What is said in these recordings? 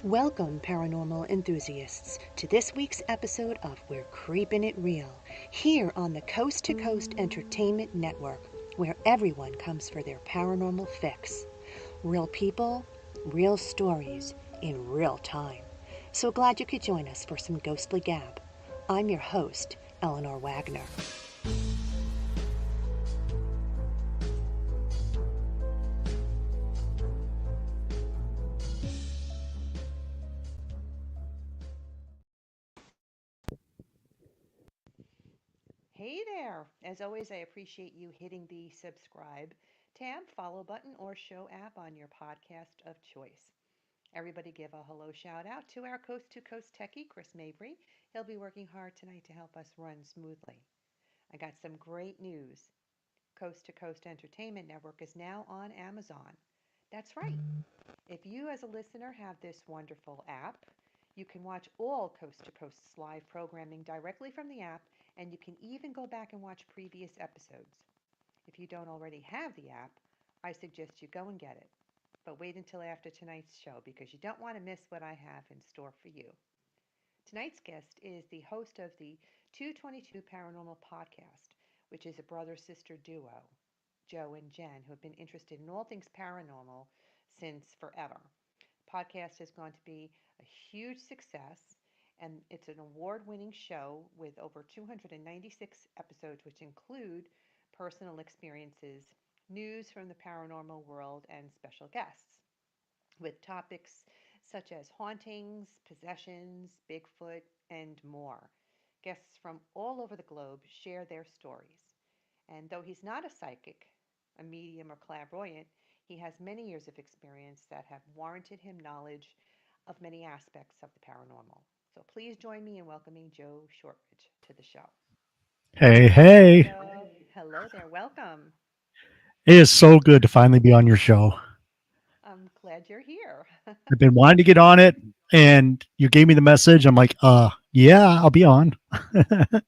Welcome, paranormal enthusiasts, to this week's episode of We're Creepin' It Reel, here on the Coast to Coast Entertainment Network, where everyone comes for their paranormal fix. Real people, real stories, in real time. So glad you could join us for some ghostly gab. I'm your host, Eleanor Wagner. Hey there! As always, I appreciate you hitting the subscribe, tab, follow button, or show app on your podcast of choice. Everybody give a hello shout out to our coast to coast techie, Chris Mabry. He'll be working hard tonight to help us run smoothly. I got some great news. Coast to Coast Entertainment Network is now on Amazon. That's right. If you, as a listener, have this wonderful app, you can watch all Coast to Coast's live programming directly from the app, and you can even go back and watch previous episodes. If you don't already have the app, I suggest you go and get it. But wait until after tonight's show because you don't want to miss what I have in store for you. Tonight's guest is the host of the 222 Paranormal Podcast, which is a brother sister duo, Joe and Jen, who have been interested in all things paranormal since forever. Podcast is going to be a huge success, and it's an award winning show with over 296 episodes, which include personal experiences, news from the paranormal world, and special guests with topics such as hauntings, possessions, Bigfoot, and more. Guests from all over the globe share their stories. And though he's not a psychic, a medium, or clairvoyant, he has many years of experience that have warranted him knowledge of many aspects of the paranormal. So please join me in welcoming Joe Shortridge to the show. Hey, Hi, hey. Joe. Hello there. Welcome. It is so good to finally be on your show. I'm glad you're here. I've been wanting to get on it and you gave me the message. I'm like, yeah, I'll be on. Well,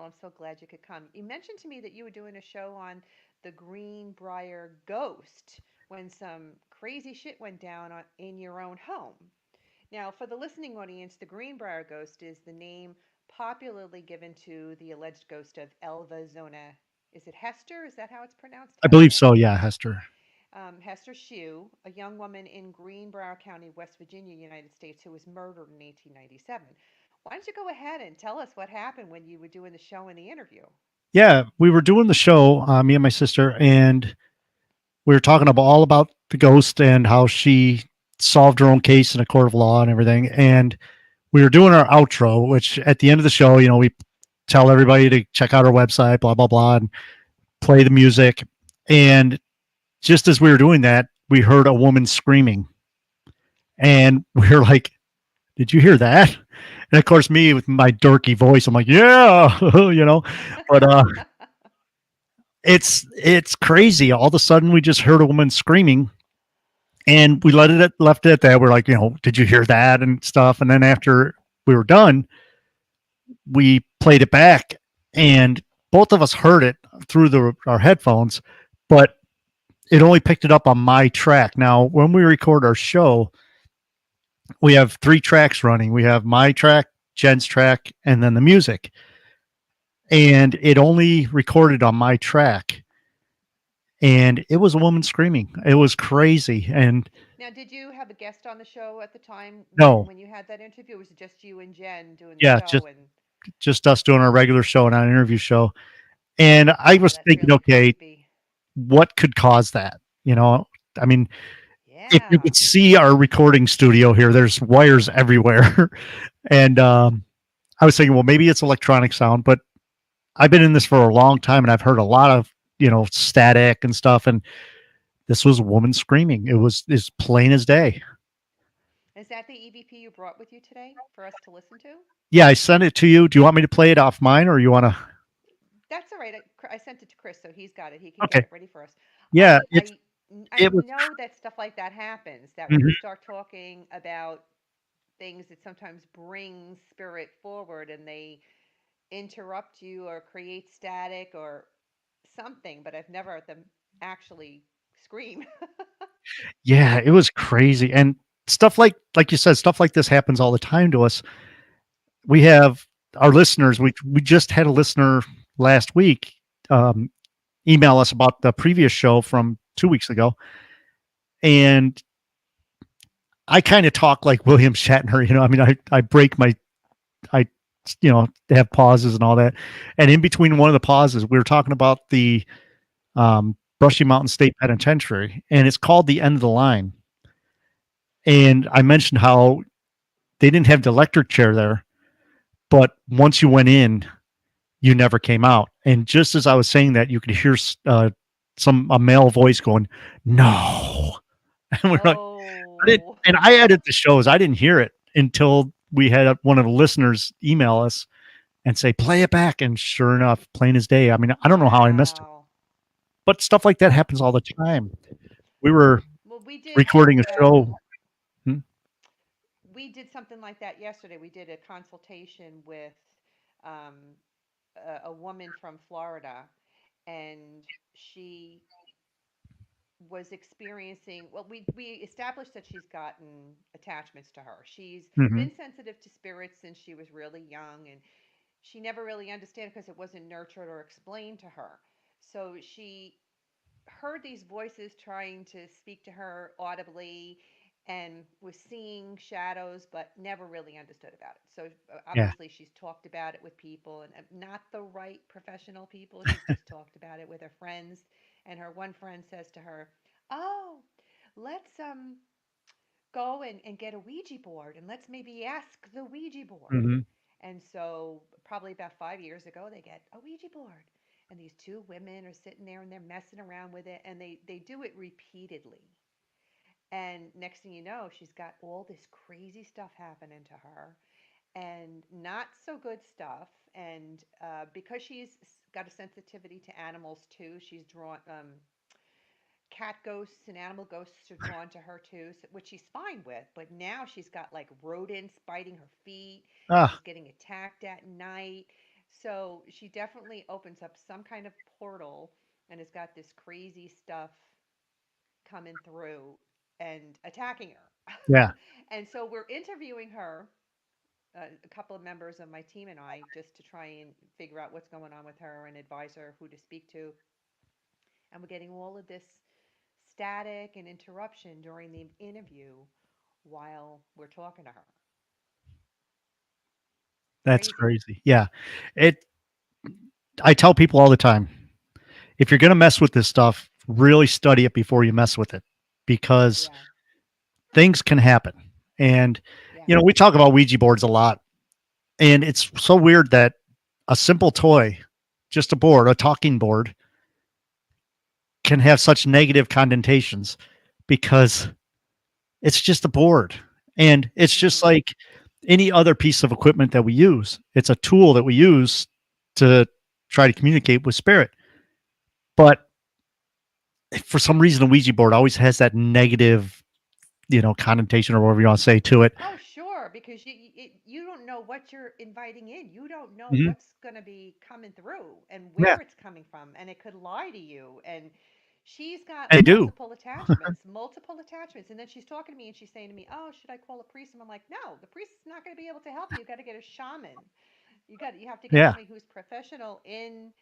I'm so glad you could come. You mentioned to me that you were doing a show on the Greenbrier ghost when some crazy shit went down in your own home. Now, for the listening audience, the Greenbrier ghost is the name popularly given to the alleged ghost of Elva Zona. Is it Hester? Is that how it's pronounced? I believe Hester? so. Yeah, Hester. Hester Shue, a young woman in Greenbrier County, West Virginia, United States, who was murdered in 1897. Why don't you go ahead and tell us what happened when you were doing the show and the interview? Yeah, we were doing the show, me and my sister, and we were talking about all about the ghost and how she solved her own case in a court of law and everything. And we were doing our outro, which at the end of the show, we tell everybody to check out our website, blah, blah, blah, and play the music. And just as we were doing that, we heard a woman screaming. And we were like, did you hear that? And of course, me with my dorky voice, I'm like, yeah, But it's crazy. All of a sudden, we just heard a woman screaming, and we left it at that. We're like, did you hear that and stuff? And then after we were done, we played it back, and both of us heard it through our headphones, but it only picked it up on my track. Now, when we record our show, we have 3 tracks running. We have my track, Jen's track, and then the music. And it only recorded on my track. And it was a woman screaming. It was crazy. And Now, did you have a guest on the show at the time no, when you had that interview? Or was it just you and Jen doing the yeah, show? And just us doing our regular show, not an interview show. And I wow, was that's thinking, really okay, creepy. what could cause that? I mean, if you Yeah. could see our recording studio here, there's wires everywhere. And I was thinking, well, maybe it's electronic sound, but I've been in this for a long time and I've heard a lot of, static and stuff. And this was a woman screaming. It was as plain as day. Is that the EVP you brought with you today for us to listen to? Yeah, I sent it to you. Do you want me to play it off mine or you want to? That's all right. I sent it to Chris, so he's got it. He can get Okay. it ready for us. Yeah, I I I it was, know that stuff like that happens. That when you mhm. start talking about things, it sometimes brings spirit forward, and they interrupt you or create static or something. But I've never heard them actually scream. Yeah, it was crazy. And stuff like you said, stuff like this happens all the time to us. We have our listeners. We just had a listener last week um, email us about the previous show from 2 weeks ago, and I kind of talk like William Shatner. I mean, I break my I have pauses and all that, and in between one of the pauses, we were talking about the Brushy Mountain State Penitentiary, and it's called the End of the Line. And I mentioned how they didn't have the electric chair there, but once you went in, you never came out. And just as I was saying that, you could hear a male voice going, "No," and we're like, "I didn't." Oh, And I edit the shows. I didn't hear it until we had one of the listeners email us and say, "Play it back." And sure enough, plain as day. I mean, I don't know how I missed it, wow. but stuff like that happens all the time. We were Well, recording a show. Hmm? we did something like that yesterday. We did a consultation with um, a woman from Florida, and she was experiencing, well, we established that she's gotten attachments to her. She's Hmm. been sensitive to spirits since she was really young, and she never really understood because it wasn't nurtured or explained to her. So she heard these voices trying to speak to her audibly and was seeing shadows but never really understood about it. So Yeah. obviously she's talked about it with people, and not the right professional people. She's just talked about it with her friends, and her one friend says to her, "Oh, let's go and get a Ouija board, and let's maybe ask the Ouija board." Hmm. And so, probably about 5 years ago, they get a Ouija board. And these two women are sitting there and they're messing around with it. And they do it repeatedly. And next thing you know, she's got all this crazy stuff happening to her and not so good stuff. And because she's got a sensitivity to animals too, she's drawn, cat ghosts and animal ghosts are drawn to her too, which she's fine with. But now she's got like rodents biting her feet. She's Ah, getting attacked at night. So she definitely opens up some kind of portal and has got this crazy stuff coming through and attacking her. yeah, And so we're interviewing her, a couple of members of my team and I, just to try and figure out what's going on with her and advise her who to speak to. And we're getting all of this static and interruption during the interview while we're talking to her. that's Crazy. crazy. Yeah, it. I tell people all the time, if you're going to mess with this stuff, really study it before you mess with it, because Yeah. things can happen. And Yeah. we talk about Ouija boards a lot, and it's so weird that a simple toy, just a board, a talking board, can have such negative connotations because it's just a board. And it's just Mm-hmm. like any other piece of equipment that we use. It's a tool that we use to try to communicate with spirit. But for some reason, a Ouija board always has that negative, connotation or whatever you want to say to it. Oh, sure, because you don't know what you're inviting in. You don't know Mhm. what's going to be coming through and Yeah, where it's coming from, and it could lie to you. And she's got they do. multiple attachments. And then she's talking to me and she's saying to me, "Oh, should I call a priest?" And I'm like, "No, the priest is not going to be able to help you. You got to get a shaman. You have to get Yeah. somebody who's professional in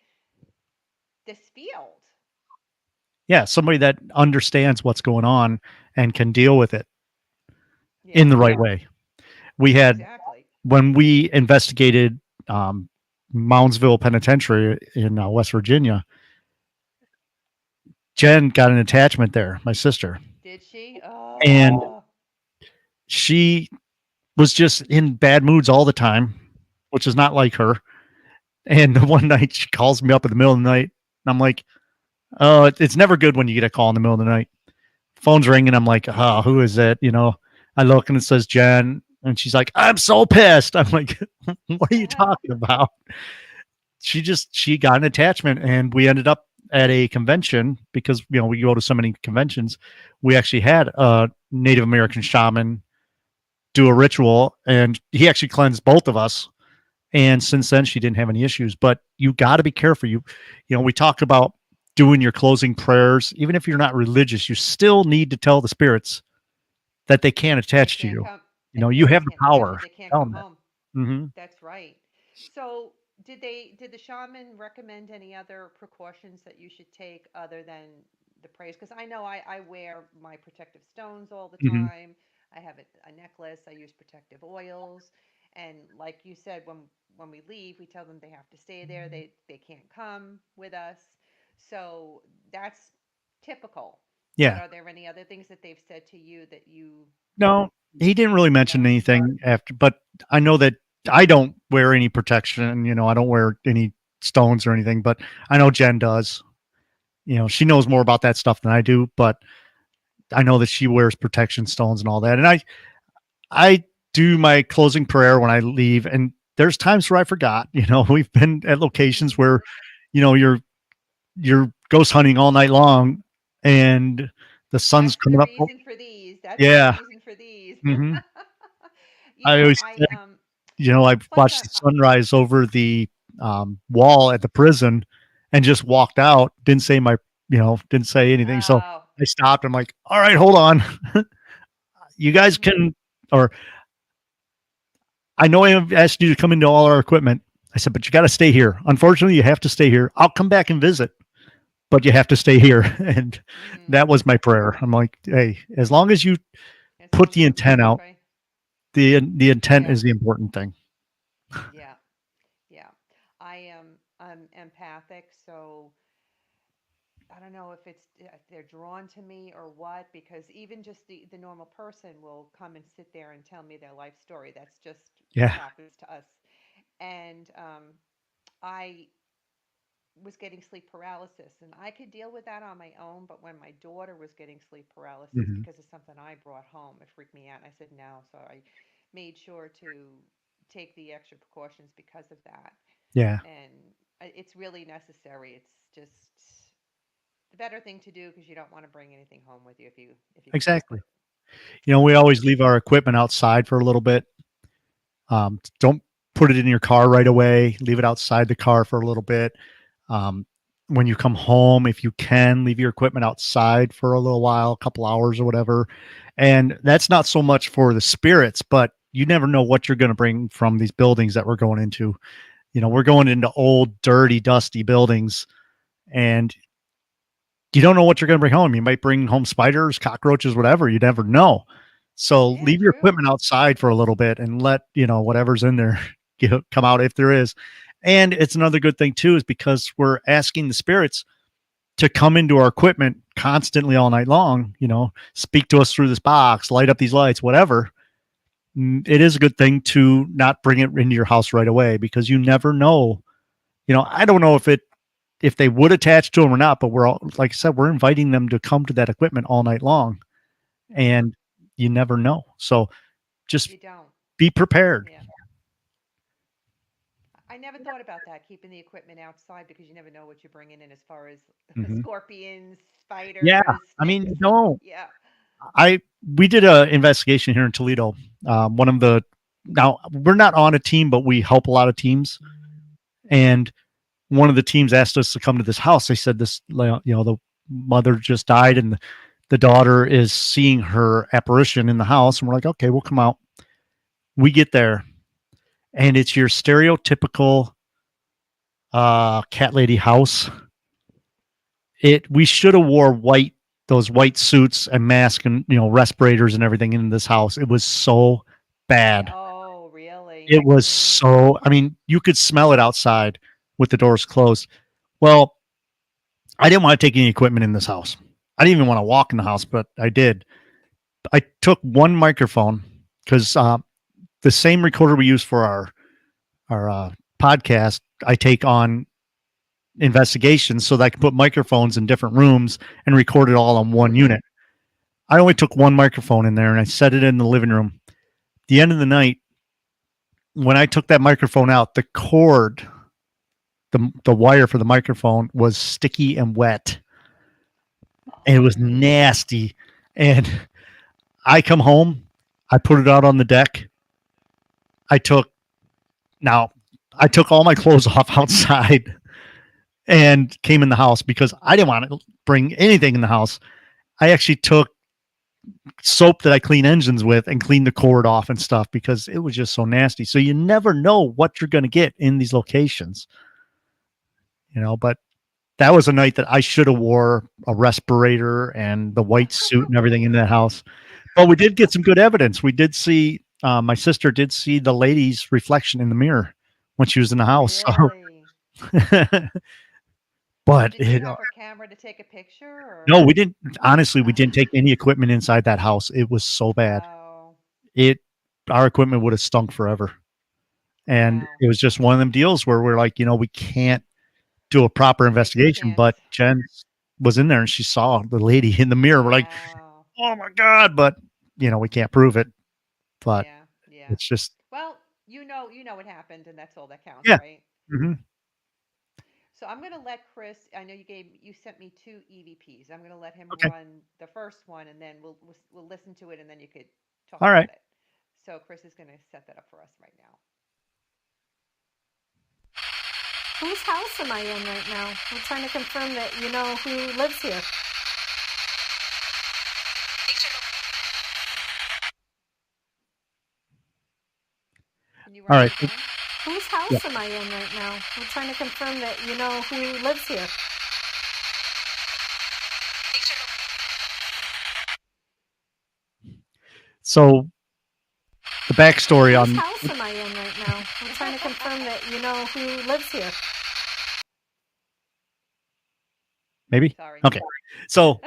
this field." Yeah. Somebody that understands what's going on and can deal with it in Yeah, the right way. We had, exactly. when we investigated um, Moundsville Penitentiary in West Virginia, Jen got an attachment there, my sister. Did she? And Oh, she was just in bad moods all the time, which is not like her. And the one night she calls me up in the middle of the night, and I'm like, "Oh, it's never good when you get a call in the middle of the night." Phone's ringing. I'm like, "Oh, who is it?" I look and it says Jen, and she's like, "I'm so pissed." I'm like, "What are you talking about?" She got an attachment, and we ended up at a convention because we go to so many conventions. We actually had a Native American shaman do a ritual, and he actually cleansed both of us. And since then, she didn't have any issues. But you got to be careful. We talked about doing your closing prayers. Even if you're not religious, you still need to tell the spirits that they can't They attach to can't you. come. You Yeah, they have the can't attach power. it. They can't Tell come them that. home. Hmm. That's right. So, did the shaman recommend any other precautions that you should take other than the praise? Because I know I wear my protective stones all the Hmm. time. I have a necklace. I use protective oils, and like you said, when we leave, we tell them they have to stay there. They can't come with us. So that's typical. But Yeah. are there any other things that they've said to you that you No, he didn't really mention no? anything after, but I know that I don't wear any protection. I don't wear any stones or anything, but I know Jen does. She knows more about that stuff than I do, but I know that she wears protection stones and all that. And I do my closing prayer when I leave, and there's times where I forgot. We've been at locations Hmm. where you're ghost hunting all night long, and the sun's That's the coming up. reason for these. That's the Yeah. reason for these. Hmm. You I know, always I I plus watched the sunrise over the wall at the prison and just walked out. Didn't say anything. So oh, I stopped. I'm like, all right, hold on. You guys mhm, can, or I know I have asked you to come into all our equipment. I said, but you got to stay here. Unfortunately, you have to stay here. I'll come back and visit, but you have to stay here. And mhm. that was my prayer. I'm like, hey, as long as you As put long as the you're intent out, right. the intent Yeah, is the important thing. yeah, yeah. I am I'm empathic, so I don't know if they're drawn to me or what, because even just the normal person will come and sit there and tell me their life story. That's just what Yeah. happens to us. And I was getting sleep paralysis, and I could deal with that on my own, but when my daughter was getting sleep paralysis Hmm. because of something I brought home, it freaked me out, and I said no. So I made sure to take the extra precautions because of that. Yeah. And it's really necessary. It's just the better thing to do, because you don't want to bring anything home with you if you can help Exactly. it. We So always leave our equipment outside for a little bit. Don't put it in your car right away. Leave it outside the car for a little bit. Um, when you come home, if you can, leave your equipment outside for a little while, a couple hours or whatever. And that's not so much for the spirits, but you never know what you're going to bring from these buildings that we're going into. We're going into old, dirty, dusty buildings, and you don't know what you're going to bring home. You might bring home spiders, cockroaches, whatever. You never know. So yeah, leave your true. equipment outside for a little bit and let, whatever's in there come out if there is. And it's another good thing too, is because we're asking the spirits to come into our equipment constantly all night long, speak to us through this box, light up these lights, whatever. It is a good thing to not bring it into your house right away, because you never know. I don't know if they would attach to them or not, but we're all, like I said, we're inviting them to come to that equipment all night long, Hmm. and you never know. So just You don't. be prepared. Yeah. I never thought about that, keeping the equipment outside, because you never know what you're bringing in as far as Hmm. scorpions, Yeah. spiders, I mean, snakes. no, Yeah. we did a investigation here in Toledo. One of the, now we're not on a team, but we help a lot of teams. And one of the teams asked us to come to this house. They said the mother just died, and the daughter is seeing her apparition in the house. And we're like, okay, we'll come out. We get there, and it's your stereotypical cat lady house. We should have wore those white suits and mask and respirators and everything in this house. It was so Yeah. bad. Oh, really? It was Mm. so, I mean, you could smell it outside with the doors closed. Well, I didn't want to take any equipment in this house. I didn't even want to walk in the house, but I did. I took one microphone, because the same recorder we use for our podcast, I take on investigations, so that I can put microphones in different rooms and record it all on one Hmm. unit. I only took one microphone in there, and I set it in the living room. The end of the night, when I took that microphone out, the cord, the wire for the microphone was sticky and wet, and it Oh, was nasty. And I come home, I put it out on the deck. I took now I took all my clothes off outside and came in the house, because I didn't want to bring anything in the house. I actually took soap that I clean engines with and clean the cord off and stuff because it was just so nasty. So you never know what you're going to get in these locations, but that was a night that I should have wore a respirator and the white suit and everything in that house. But we did get some good evidence. We did see, my sister did see the lady's reflection in the mirror when she was in the house. Really? So, So but did you have her camera to take a picture no, or? we didn't. Honestly, we didn't take any equipment inside that house. It was so bad. Oh, It Our equipment would have stunk forever. And wow. it was just one of them deals where we're like, we can't do a proper Take the investigation. chance. But Jen was in there and she saw the lady in the mirror. We're like, Wow. oh my God. But, we can't prove it. But Yeah, yeah. it's just, Well, you know what happened, and that's all that counts, yeah. right? Hmm. So I'm gonna let Chris. I know you sent me two EVPs. I'm gonna let him Okay. run the first one, and then we'll listen to it, and then you could talk All right. about it. So Chris is gonna set that up for us right now. Whose house am I in right now? I'm trying to confirm that you know who lives here. Can you All run it right. again? Whose Yeah. house am I in right now? I'm trying to confirm that you know who lives here. So the backstory Whose on, house am I in right now? I'm trying to confirm that you know who lives here. maybe. Sorry. Okay. So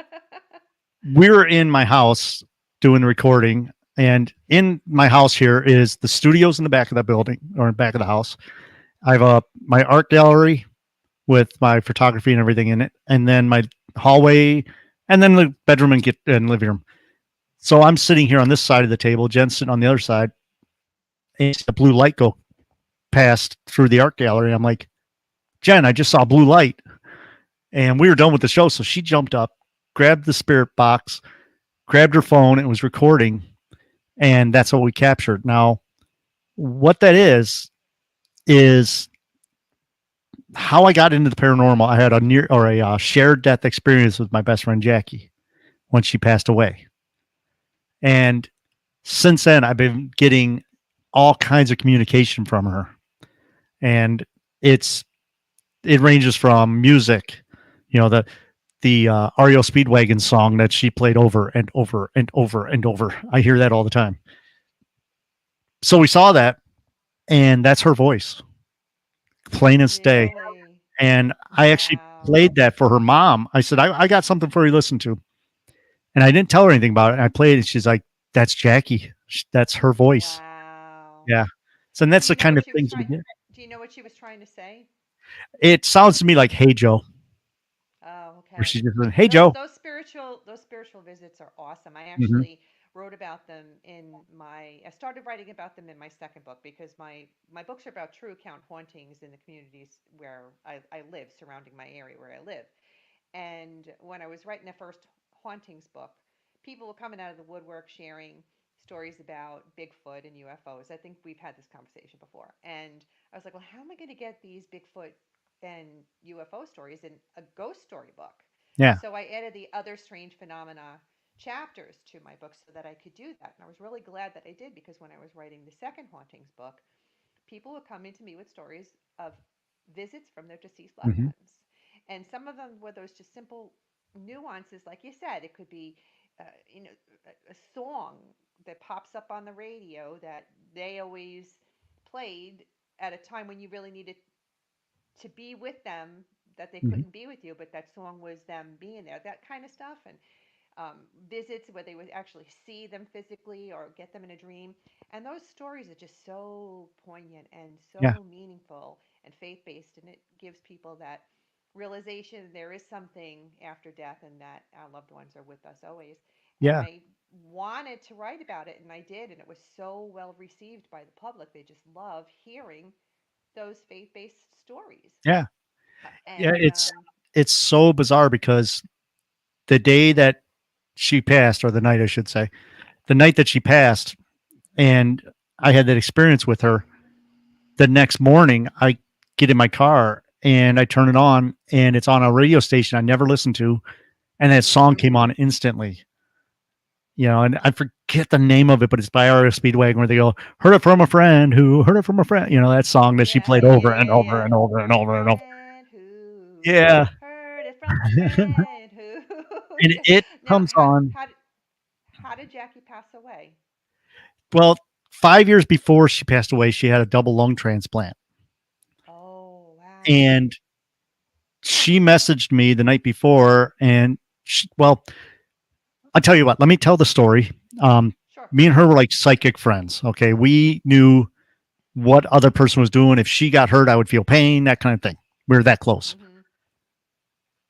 we're in my house doing the recording, and in my house here is the studios in the back of the building or in the back of the house. I have my art gallery with my photography and everything in it, and then my hallway, and then the bedroom and living room. So I'm sitting here on this side of the table, Jen's sitting on the other side, and a blue light go past through the art gallery. I'm like, Jen, I just saw blue light, and we were done with the show. So she jumped up, grabbed the spirit box, grabbed her phone, and was recording, and that's what we captured. Now, what that is how I got into the paranormal. I had a near or a shared death experience with my best friend Jackie when she passed away, and since then I've been getting all kinds of communication from her, and it's it ranges from music, the REO Speedwagon song that she played over and over and over and over. I hear that all the time. So we saw that, and that's her voice, plain as day. Really? And I actually Wow. played that for her mom. I said, I got something for you to listen to. And I didn't tell her anything about it. And I played it. She's like, that's Jackie. That's her voice. Wow. Yeah. So and that's Do you the know kind what of she was things we trying? get. Do you know what she was trying to say? It sounds to me like Hey Joe, Oh, where okay. she's just like, Hey Those Joe. those spiritual those spiritual visits are awesome. I Hmm. actually wrote about them in my I started writing about them in my second book because my books are about true account hauntings in the communities where I live, surrounding my area where I live. And when I was writing the first hauntings book, people were coming out of the woodwork sharing stories about Bigfoot and UFOs. I think we've had this conversation before. And I was like, well, how am I going to get these Bigfoot and UFO stories in a ghost story book? Yeah. So I added the other strange phenomena chapters to my book so that I could do that. And I was really glad that I did because when I was writing the second hauntings book, people would come into me with stories of visits from their deceased loved Hmm. ones. And some of them were those just simple nuances, like you said. It could be, uh, you know, a song that pops up on the radio that they always played at a time when you really needed to be with them, that they Hmm. couldn't be with you, but that song was them being there, that kind of stuff. And visits where they would actually see them physically or get them in a dream. And those stories are just so poignant and Yeah. so meaningful and faith based. And it gives people that realization there is something after death and that our loved ones are with us always. And Yeah. I wanted to write about it, and I did. And it was so well received by the public. They just love hearing those faith based stories. Yeah. Yeah. And It's so bizarre because the day that she passed, or the night I should say, the night that she passed, and I had that experience with her, the next morning I get in my car and I turn it on and it's on a radio station I never listened to, and that song came mm, on instantly. And I forget the name of it, but it's by R.E.O. Speedwagon where they go, "Heard it from a friend who heard it from a friend." That song that she Yeah, played yeah, over yeah, and yeah, over yeah. and over and From a over and over. friend who Yeah. heard it from a friend who. And it Now, comes on. how did Jackie pass away? Well, 5 years before she passed away, she had a double lung transplant. Oh, wow. And she messaged me the night before. And well, I'll tell you what, let me tell the story. Um, Sure. Me and her were like psychic friends. Okay. We knew what other person was doing. If she got hurt, I would feel pain, that kind of thing. We were that close. Mm-hmm.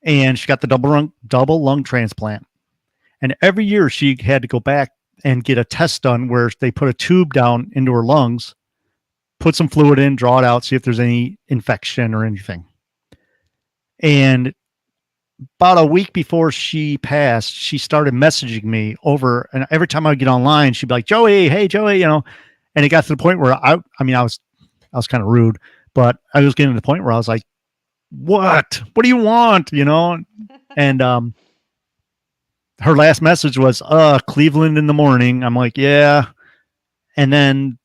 And she got the double lung transplant. And every year she had to go back and get a test done where they put a tube down into her lungs, put some fluid in, draw it out, see if there's any infection or anything. And about a week before she passed, she started messaging me over, and every time I would get online, she'd be like, "Joey, hey Joey." And it got to the point where I mean, I was kind of rude, but I was getting to the point where I was like, What do you want?" And her last message was, Cleveland in the morning. I'm like, yeah. And then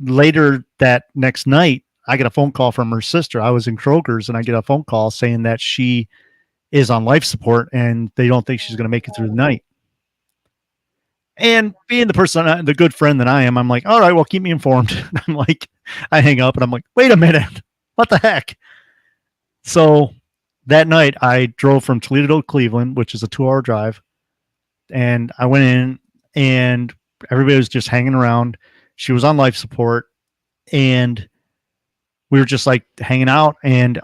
later that next night, I get a phone call from her sister. I was in Kroger's and I get a phone call saying that she is on life support and they don't think she's going to make it through the Oh, night. And oh, being the person, the good friend that I am, I'm like, all right, well, keep me informed. I'm like, I hang up and I'm like, wait a minute. What the heck? So that night, I drove from Toledo to Cleveland, which is a 2-hour drive. And I went in and everybody was just hanging around. She was on life support and we were just like hanging out. And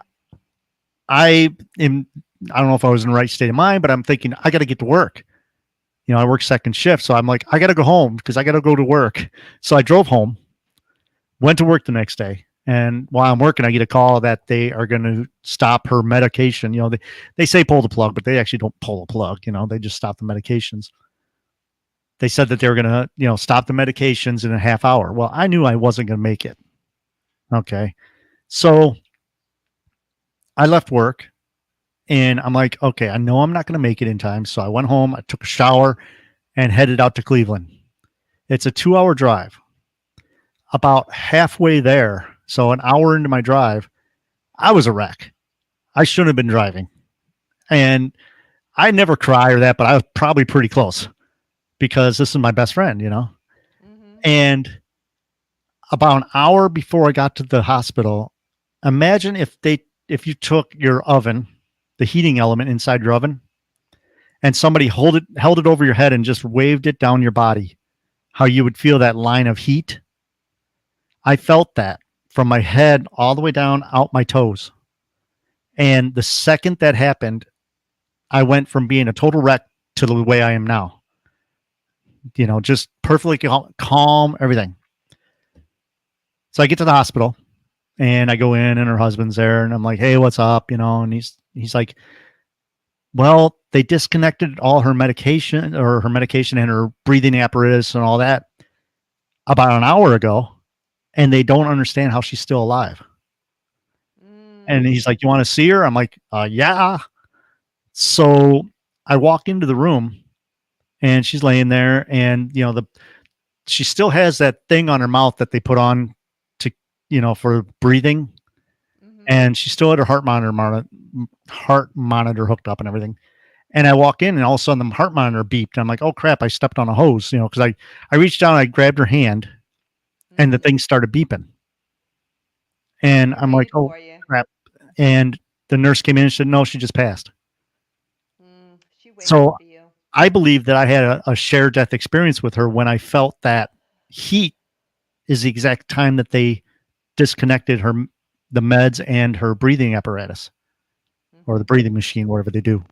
I am, I don't know if I was in the right state of mind, but I'm thinking, I got to get to work. I work second shift. So I'm like, I got to go home because I got to go to work. So I drove home, went to work the next day. And while I'm working, I get a call that they are going to stop her medication. They say pull the plug, but they actually don't pull the plug. They just stop the medications. They said that they were going to, stop the medications in a half hour. Well, I knew I wasn't going to make it. Okay. So I left work and I'm like, okay, I know I'm not going to make it in time. So I went home, I took a shower and headed out to Cleveland. It's a 2-hour drive. About halfway there, so an hour into my drive, I was a wreck. I shouldn't have been driving. And I never cry or that, but I was probably pretty close because this is my best friend. mm-hmm. And about an hour before I got to the hospital, imagine if you took your oven, the heating element inside your oven, and somebody held it over your head and just waved it down your body, how you would feel that line of heat. I felt that from my head all the way down out my toes. And the second that happened, I went from being a total wreck to the way I am now. Just perfectly calm, everything. So I get to the hospital and I go in and her husband's there and I'm like, "Hey, what's up?" And he's like, "Well, they disconnected all her medication and her breathing apparatus and all that about an hour ago, and they don't understand how she's still alive." And Mm, he's like, "You want to see her?" I'm like, "Yeah." So I walk into the room and she's laying there, and she still has that thing on her mouth that they put on to for breathing, mm-hmm. and she still had her heart monitor hooked up and everything. And I walk in, and all of a sudden the heart monitor beeped. I'm like, "Oh crap! I stepped on a hose," because I reached down, I grabbed her hand, and the Mm-hmm. thing started beeping. So And they're I'm like, waiting "Oh for you. crap!" And the nurse came in and said, "No, she just passed." She waited So for you. I believe that I had a shared death experience with her when I felt that heat is the exact time that they disconnected the meds and her breathing apparatus or the Mm-hmm. breathing machine, whatever they do.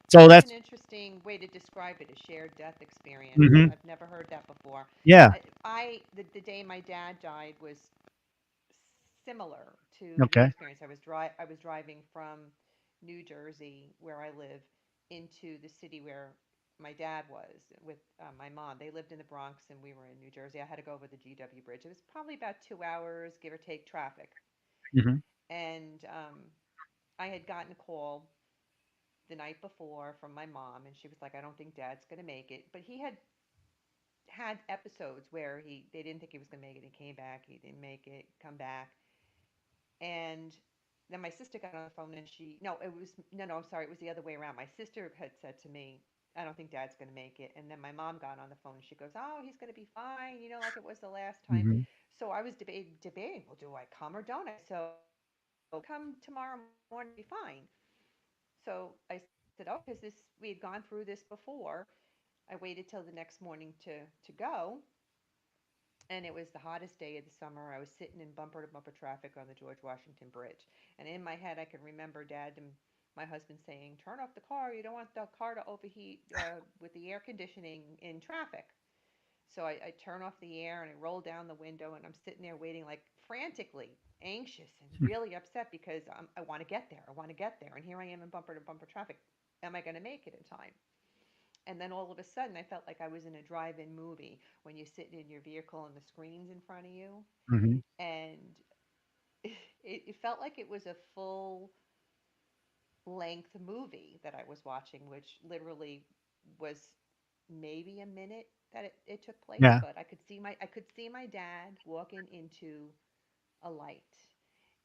So That's an that's interesting way to describe it, a shared death experience. mhm. I've never heard that before. Yeah. The day my dad died was similar to your Okay. experience. I was driving from New Jersey, where I live, into the city where my dad was with my mom. They lived in the Bronx, and we were in New Jersey. I had to go over the GW Bridge. It was probably about 2 hours, give or take, traffic. Hmm. And I had gotten a call the night before from my mom, and she was like, "I don't think Dad's gonna make it." But he had episodes where they didn't think he was gonna make it. He came back, he didn't make it, come back, and then my sister got on the phone and she no, it was no, I'm sorry, it was the other way around. My sister had said to me, "I don't think Dad's gonna make it," and then my mom got on the phone and she goes, "Oh, he's gonna be fine, like it was the last time." Hmm. So I was debating, well, do I come or don't I? So come tomorrow morning, be fine. So I said, okay, because this we had gone through this before. I waited till the next morning to go, and it was the hottest day of the summer. I was sitting in bumper to bumper traffic on the George Washington Bridge, and in my head, I can remember Dad and my husband saying, "Turn off the car. You don't want the car to overheat with the air conditioning in traffic." So I turn off the air and I roll down the window, and I'm sitting there waiting, like frantically anxious and really upset because I want to get there. I want to get there. And here I am in bumper to bumper traffic. Am I going to make it in time? And then all of a sudden, I felt like I was in a drive in movie when you're sitting in your vehicle and the screen's in front of you. Hmm. And it felt like it was a full length movie that I was watching, which literally was maybe a minute that it took place, Yeah. but I could see my dad walking into a light,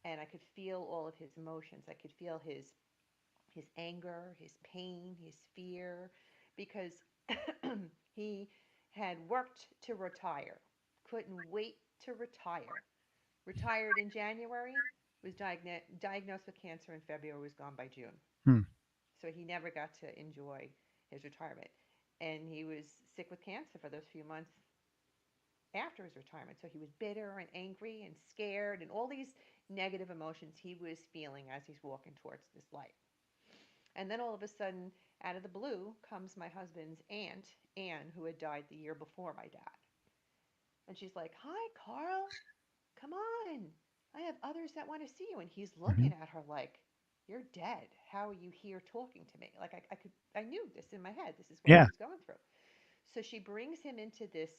and I could feel all of his emotions. I could feel his anger, his pain, his fear, because he had worked to retire, couldn't wait to retire. Retired in January, was diagnosed with cancer in February, was gone by June. Hmm. So he never got to enjoy his retirement. And he was sick with cancer for those few months after his retirement. So he was bitter and angry and scared and all these negative emotions he was feeling as he's walking towards this light. And then all of a sudden, out of the blue, comes my husband's aunt, Anne, who had died the year before my dad. And she's like, "Hi, Carl. Come on. I have others that want to see you." And he's Hmm. looking at her like, "You're dead. How are you here talking to me?" Like I knew this in my head. This is what he Yeah. was going through. So she brings him into this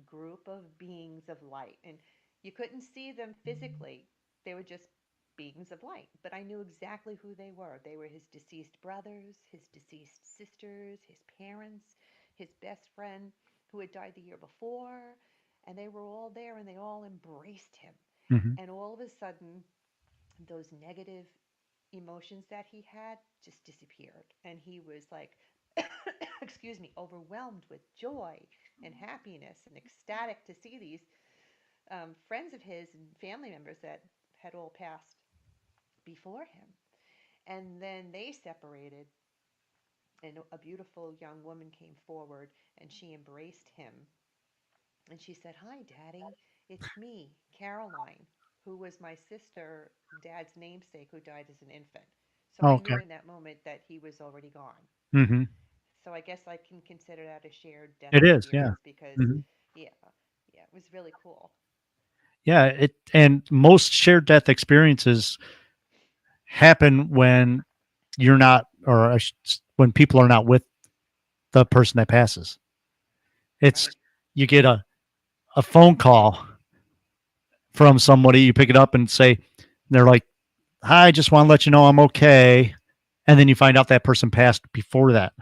group of beings of light. And you couldn't see them physically, they were just beings of light. But I knew exactly who they were. They were his deceased brothers, his deceased sisters, his parents, his best friend who had died the year before. And they were all there and they all embraced him. Hmm. And all of a sudden, those negative emotions that he had just disappeared. And he was like, excuse me, overwhelmed with joy and happiness and ecstatic to see these friends of his and family members that had all passed before him. And then they separated, and a beautiful young woman came forward and she embraced him. And she said, "Hi, Daddy. It's me, Caroline, who was my sister, Dad's namesake, who died as an infant." So I Okay. knew in that moment that he was already gone. Hmm. So I guess I can consider that a shared death It is. Yeah. experience because, Hmm. yeah, yeah, it was really cool. Yeah. It and most shared death experiences happen when you're not, or when people are not with the person that passes. It's Right. you get a phone call from somebody, you pick it up and say, they're like, "Hi, I just want to let you know I'm okay," and then you find out that person passed before that.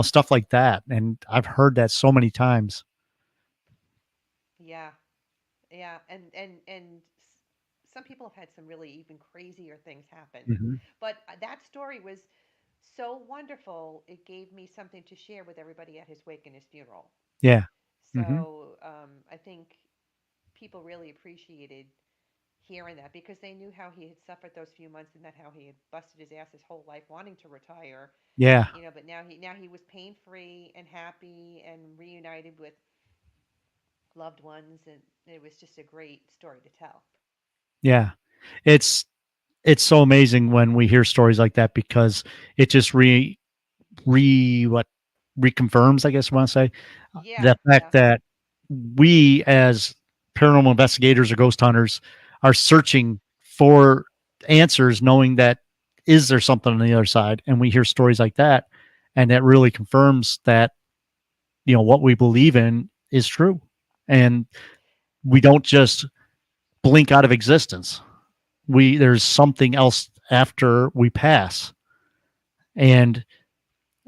Stuff like that. And I've heard that so many times. Yeah, yeah, and some people have had some really even crazier things happen. Hmm. But that story was so wonderful. It gave me something to share with everybody at his wake and his funeral. Yeah. Hmm. So I think people really appreciated hearing that because they knew how he had suffered those few months and that how he had busted his ass his whole life wanting to retire. Yeah. But now he was pain free and happy and reunited with loved ones, and it was just a great story to tell. Yeah. It's so amazing when we hear stories like that because it just re what reconfirms, I guess I want to say, Yeah, the fact yeah, that we as paranormal investigators or ghost hunters are searching for answers, knowing that is there something on the other side, and we hear stories like that, and that really confirms that what we believe in is true, and we don't just blink out of existence. We There's something else after we pass. And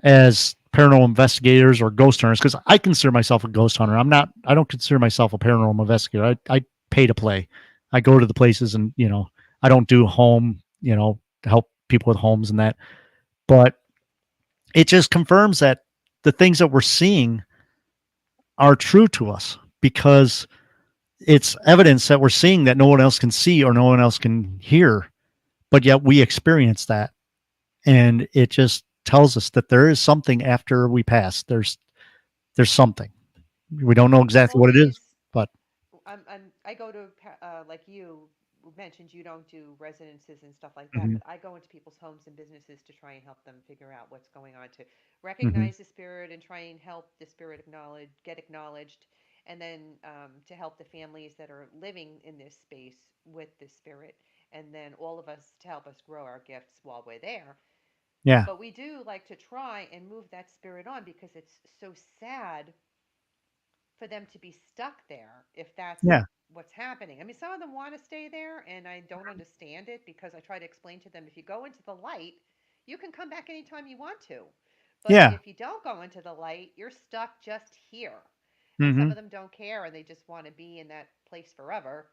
as paranormal investigators or ghost hunters, because I consider myself a ghost hunter. I don't consider myself a paranormal investigator. I pay to play. I go to the places and, I don't do home, to help people with homes and that. But it just confirms that the things that we're seeing are true to us because it's evidence that we're seeing that no one else can see or no one else can hear, but yet we experience that. And it just tells us that there is something after we pass. There's something. We don't know I'm exactly what it is, always but I go to like you mentioned, you don't do residences and stuff like that, hmm but I go into people's homes and businesses to try and help them figure out what's going on, to hmm recognize the spirit and try and help the spirit get acknowledged, and then to help the families that are living in this space with this spirit, and then all of us to help us grow our gifts while we're there. yeah, But we do like to try and move that spirit on because it's so sad for them to be stuck there if that's yeah, what's happening. I mean, some of them want to stay there, and I don't understand it because I try to explain to them if you go into the light, you can come back anytime you want to. But yeah, if you don't go into the light, you're stuck just here. And some hmm of them don't care and they just want to be in that place forever,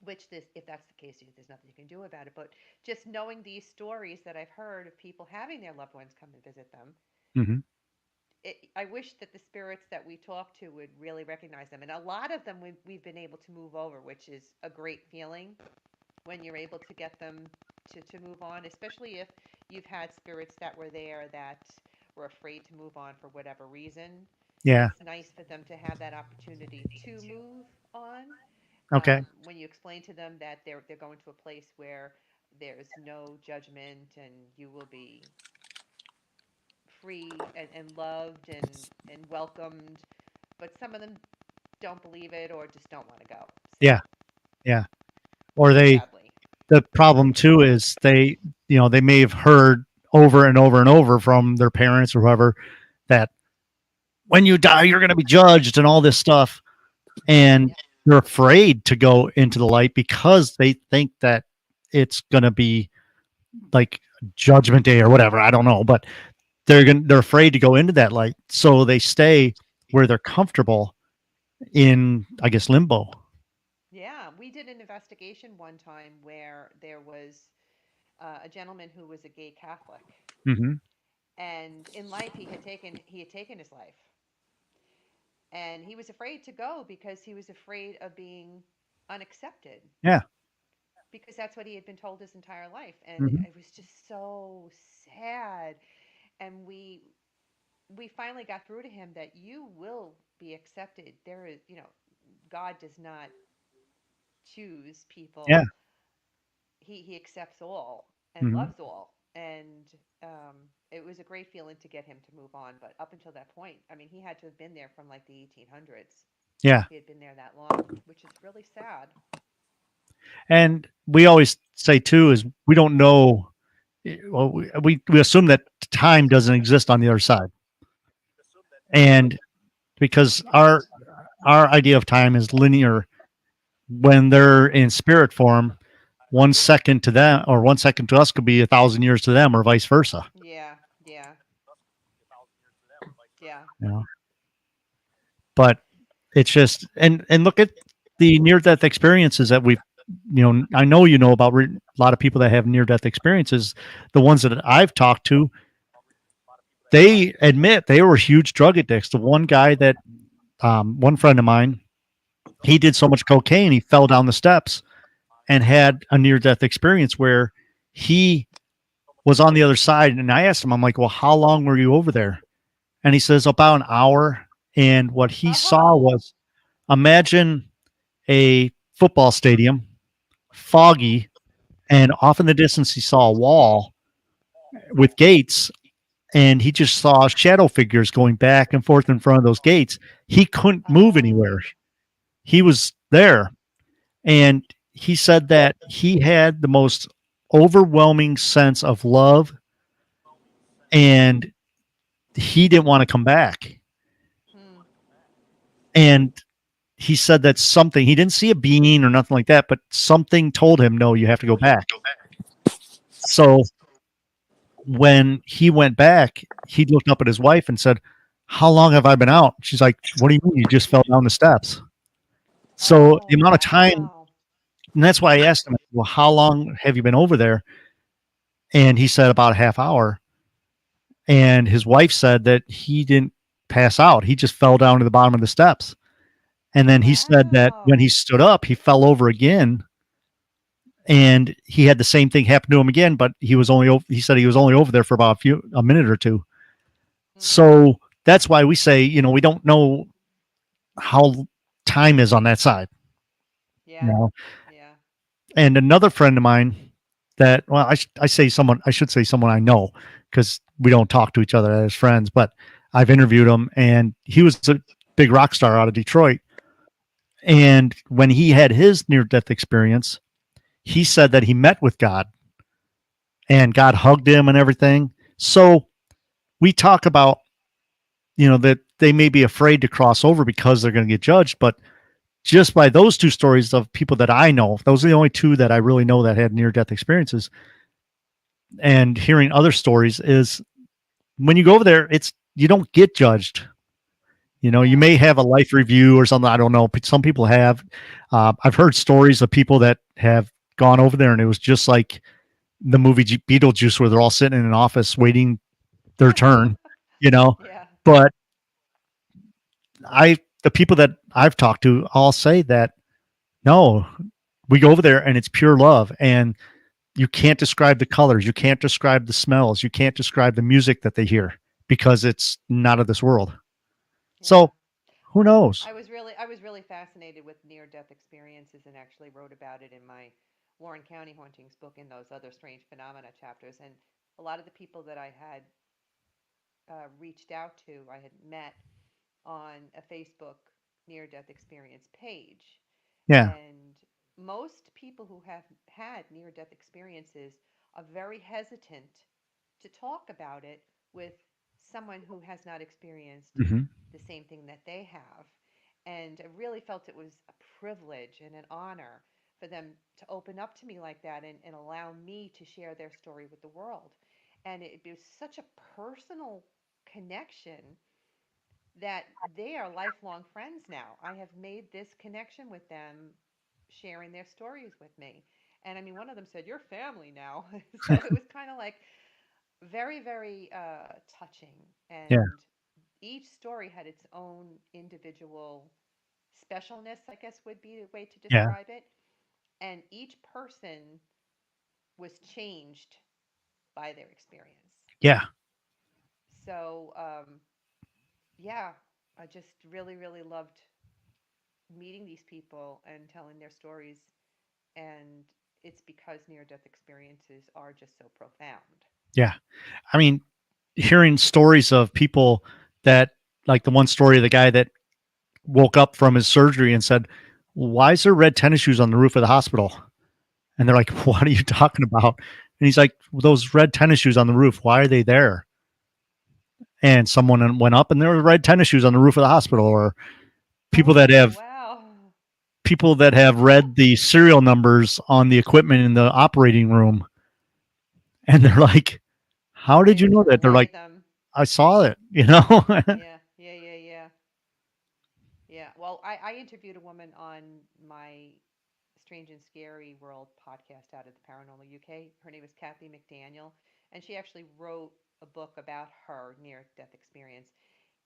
which this if that's the case, there's nothing you can do about it. But just knowing these stories that I've heard of people having their loved ones come and visit them, hmm I wish that the spirits that we talk to would really recognize them. And a lot of them we've been able to move over, which is a great feeling when you're able to get them to move on, especially if you've had spirits that were there that were afraid to move on for whatever reason. yeah, It's nice for them to have that opportunity to move on. okay, When you explain to them that they're going to a place where there's no judgment and you will be free and loved and welcomed, but some of them don't believe it or just don't want to go. So yeah, yeah. Or sadly, the problem too is they may have heard over and over and over from their parents or whoever that when you die you're going to be judged and all this stuff, and yeah, they're afraid to go into the light because they think that it's going to be like judgment day or whatever, I don't know, but they're afraid to go into that light, so they stay where they're comfortable in, I guess, limbo. yeah. We did an investigation one time where there was a gentleman who was a gay Catholic, Hmm. and in life he had taken his life, and he was afraid to go because he was afraid of being unaccepted Yeah. because that's what he had been told his entire life, and Hmm. it was just so sad. And we finally got through to him that you will be accepted. There is, God does not choose Yeah. people. He accepts all and Hmm. loves all. And it was a great feeling to get him to move on. But up until that point, I mean, he had to have been there from like the 1800s Yeah. if he had been there that long, which is really sad. And we always say too is we don't know. Well, we assume that time doesn't exist on the other side, and because our idea of time is linear, when they're in spirit form, 1 second to them or 1 second to us could be 1,000 years to them, or vice versa. Yeah, yeah, yeah. You know, but it's just, and look at the near death experiences that we've, I know about a lot of people that have near death experiences. The ones that I've talked to, they admit they were huge drug addicts. The one guy that, one friend of mine, he did so much cocaine he fell down the steps and had a near death experience where he was on the other side. And I asked him, I'm like, well, how long were you over there? And he says about an hour. And what he saw Oh, was, imagine a football stadium, foggy, and off in the distance he saw a wall with gates, and he just saw shadow figures going back and forth in front of those gates. He couldn't move oh, anywhere. He was there. And he said that he had the most overwhelming sense of love, and he didn't want to come back. hmm. And he said that something, he didn't see a being or nothing like that, but something told him, no, you have to go back. So when he went back, he looked up at his wife and said, "How long have I been out?" She's like, "What do you mean? You just fell down the steps." So the Oh, amount of time, wow. and that's why I asked him, "Well, how long have you been over there?" And he said about a half hour. And his wife said that he didn't pass out; he just fell down to the bottom of the steps. And then he said that when he Wow. stood up, he fell over again, and he had the same thing happen to him again. But he said he was only over there for about a minute or two. Mm, So that's why we say, we don't know how time is on that side. You yeah. know, Yeah. and another friend of mine that, well, I should say someone I know because we don't talk to each other as friends, but I've interviewed him, and he was a big rock star out of Detroit. And when he had his near death experience, he said that he met with God and God hugged him and everything. So we talk about, that they may be afraid to cross over because they're going to get judged, but just by those two stories of people that I know, those are the only two that I really know that had near death experiences. And hearing other stories is when you go over there, you don't get judged. You may No. have a life review or something. I don't know. Some people have. I've heard stories of people that have gone over there, and it was just like the movie Beetlejuice, where they're all sitting in an office waiting their turn. You know, Yeah. but the people that I've talked to all say that no, we go over there and it's pure love, and you can't describe the colors, you can't describe the smells, you can't describe the music that they hear because it's not of this world. Yeah. So who knows? I was really fascinated with near death experiences and actually wrote about it in my Warren County hauntings book in those other strange phenomena chapters. And a lot of the people that I had reached out to, I had met on a Facebook near death experience page. Yeah. And most people who have had near death experiences are very hesitant to talk about it with someone who has not experienced Hmm. the same thing that they have. And I really felt it was a privilege and an honor for them to open up to me like that and allow me to share their story with the world. And it was such a personal connection that they are lifelong friends now. I have made this connection with them, sharing their stories with me. And I mean, one of them said, "You're family now." So it was kind of like very, very touching. Yeah. And each story had its own individual specialness, I guess would be the way to Yeah. describe it. And each person was changed by their experience. Yeah. So, yeah, I just really, really loved meeting these people and telling their stories. And it's because near death experiences are just so profound. Yeah. I mean, hearing stories of people that, like the one story of the guy that woke up from his surgery and said, "Why is there red tennis shoes on the roof of the hospital?" And they're like, "What are you talking about?" And he's like, "Those red tennis shoes on the roof, why are they there?" And someone went up and there were red tennis shoes on the roof of the hospital. Or people that Oh, have wow. people that have read the serial numbers on the equipment in the operating room, and they're like, "How And did they you know threw that?" They're away like, them. "I saw it." Yeah, yeah, yeah, yeah. Yeah. Well, I interviewed a woman on my Strange and Scary World podcast out of the Paranormal UK. Her name is Kathy McDaniel, and she actually wrote a book about her near death experience.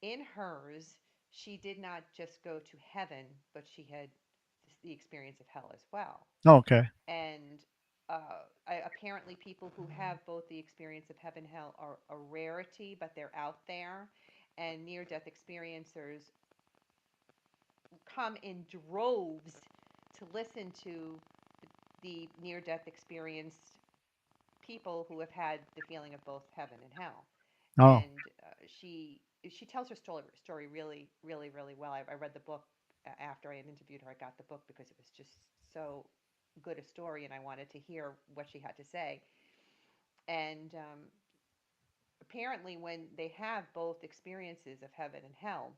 In hers, she did not just go to heaven, but she had the experience of hell as well. Oh, okay. And apparently, people who have both the experience of heaven and hell are a rarity, but they're out there. And near death experiencers come in droves to listen to the near death experience people who have had the feeling of both heaven and hell. Oh, And she tells her story really, really, really well. I read the book after I had interviewed her. I got the book because it was just so good a story, and I wanted to hear what she had to say. And apparently, when they have both experiences of heaven and hell,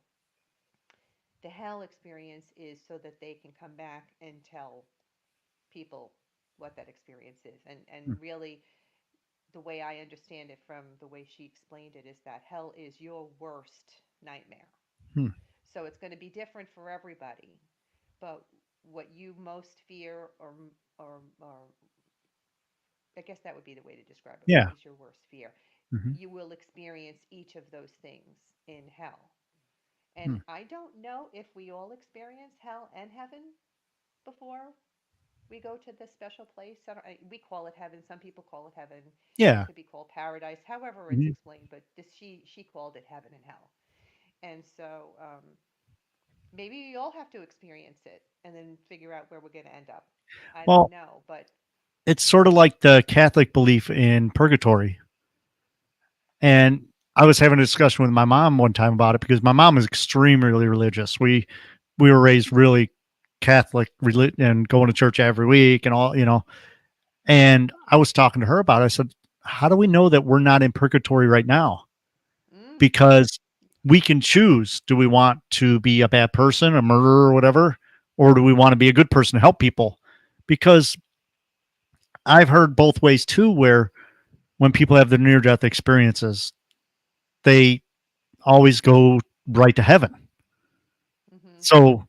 the hell experience is so that they can come back and tell people what that experience is, and really the way I understand it from the way she explained it is that hell is your worst nightmare. Hmm. So it's going to be different for everybody. But what you most fear, or I guess that would be the way to describe it. What Yeah. is your worst fear? Hmm. You will experience each of those things in hell. And Hmm. I don't know if we all experience hell and heaven before we go to this special place. We call it heaven. Some people call it heaven. It Yeah. could be called paradise, however it's Hmm. explained. But she called it heaven and hell. And so maybe we all have to experience it and then figure out where we're going to end up. I don't Well, know, but it's sort of like the Catholic belief in purgatory. And I was having a discussion with my mom one time about it because my mom is extremely religious. We were raised really Catholic and going to church every week and all, you know. And I was talking to her about it. I said, "How do we know that we're not in purgatory right now?" mm, Because we can choose. Do we want to be a bad person, a murderer, or whatever, or do we want to be a good person, help people? Because I've heard both ways too, where when people have their near death experiences, they always go right to heaven. hmm So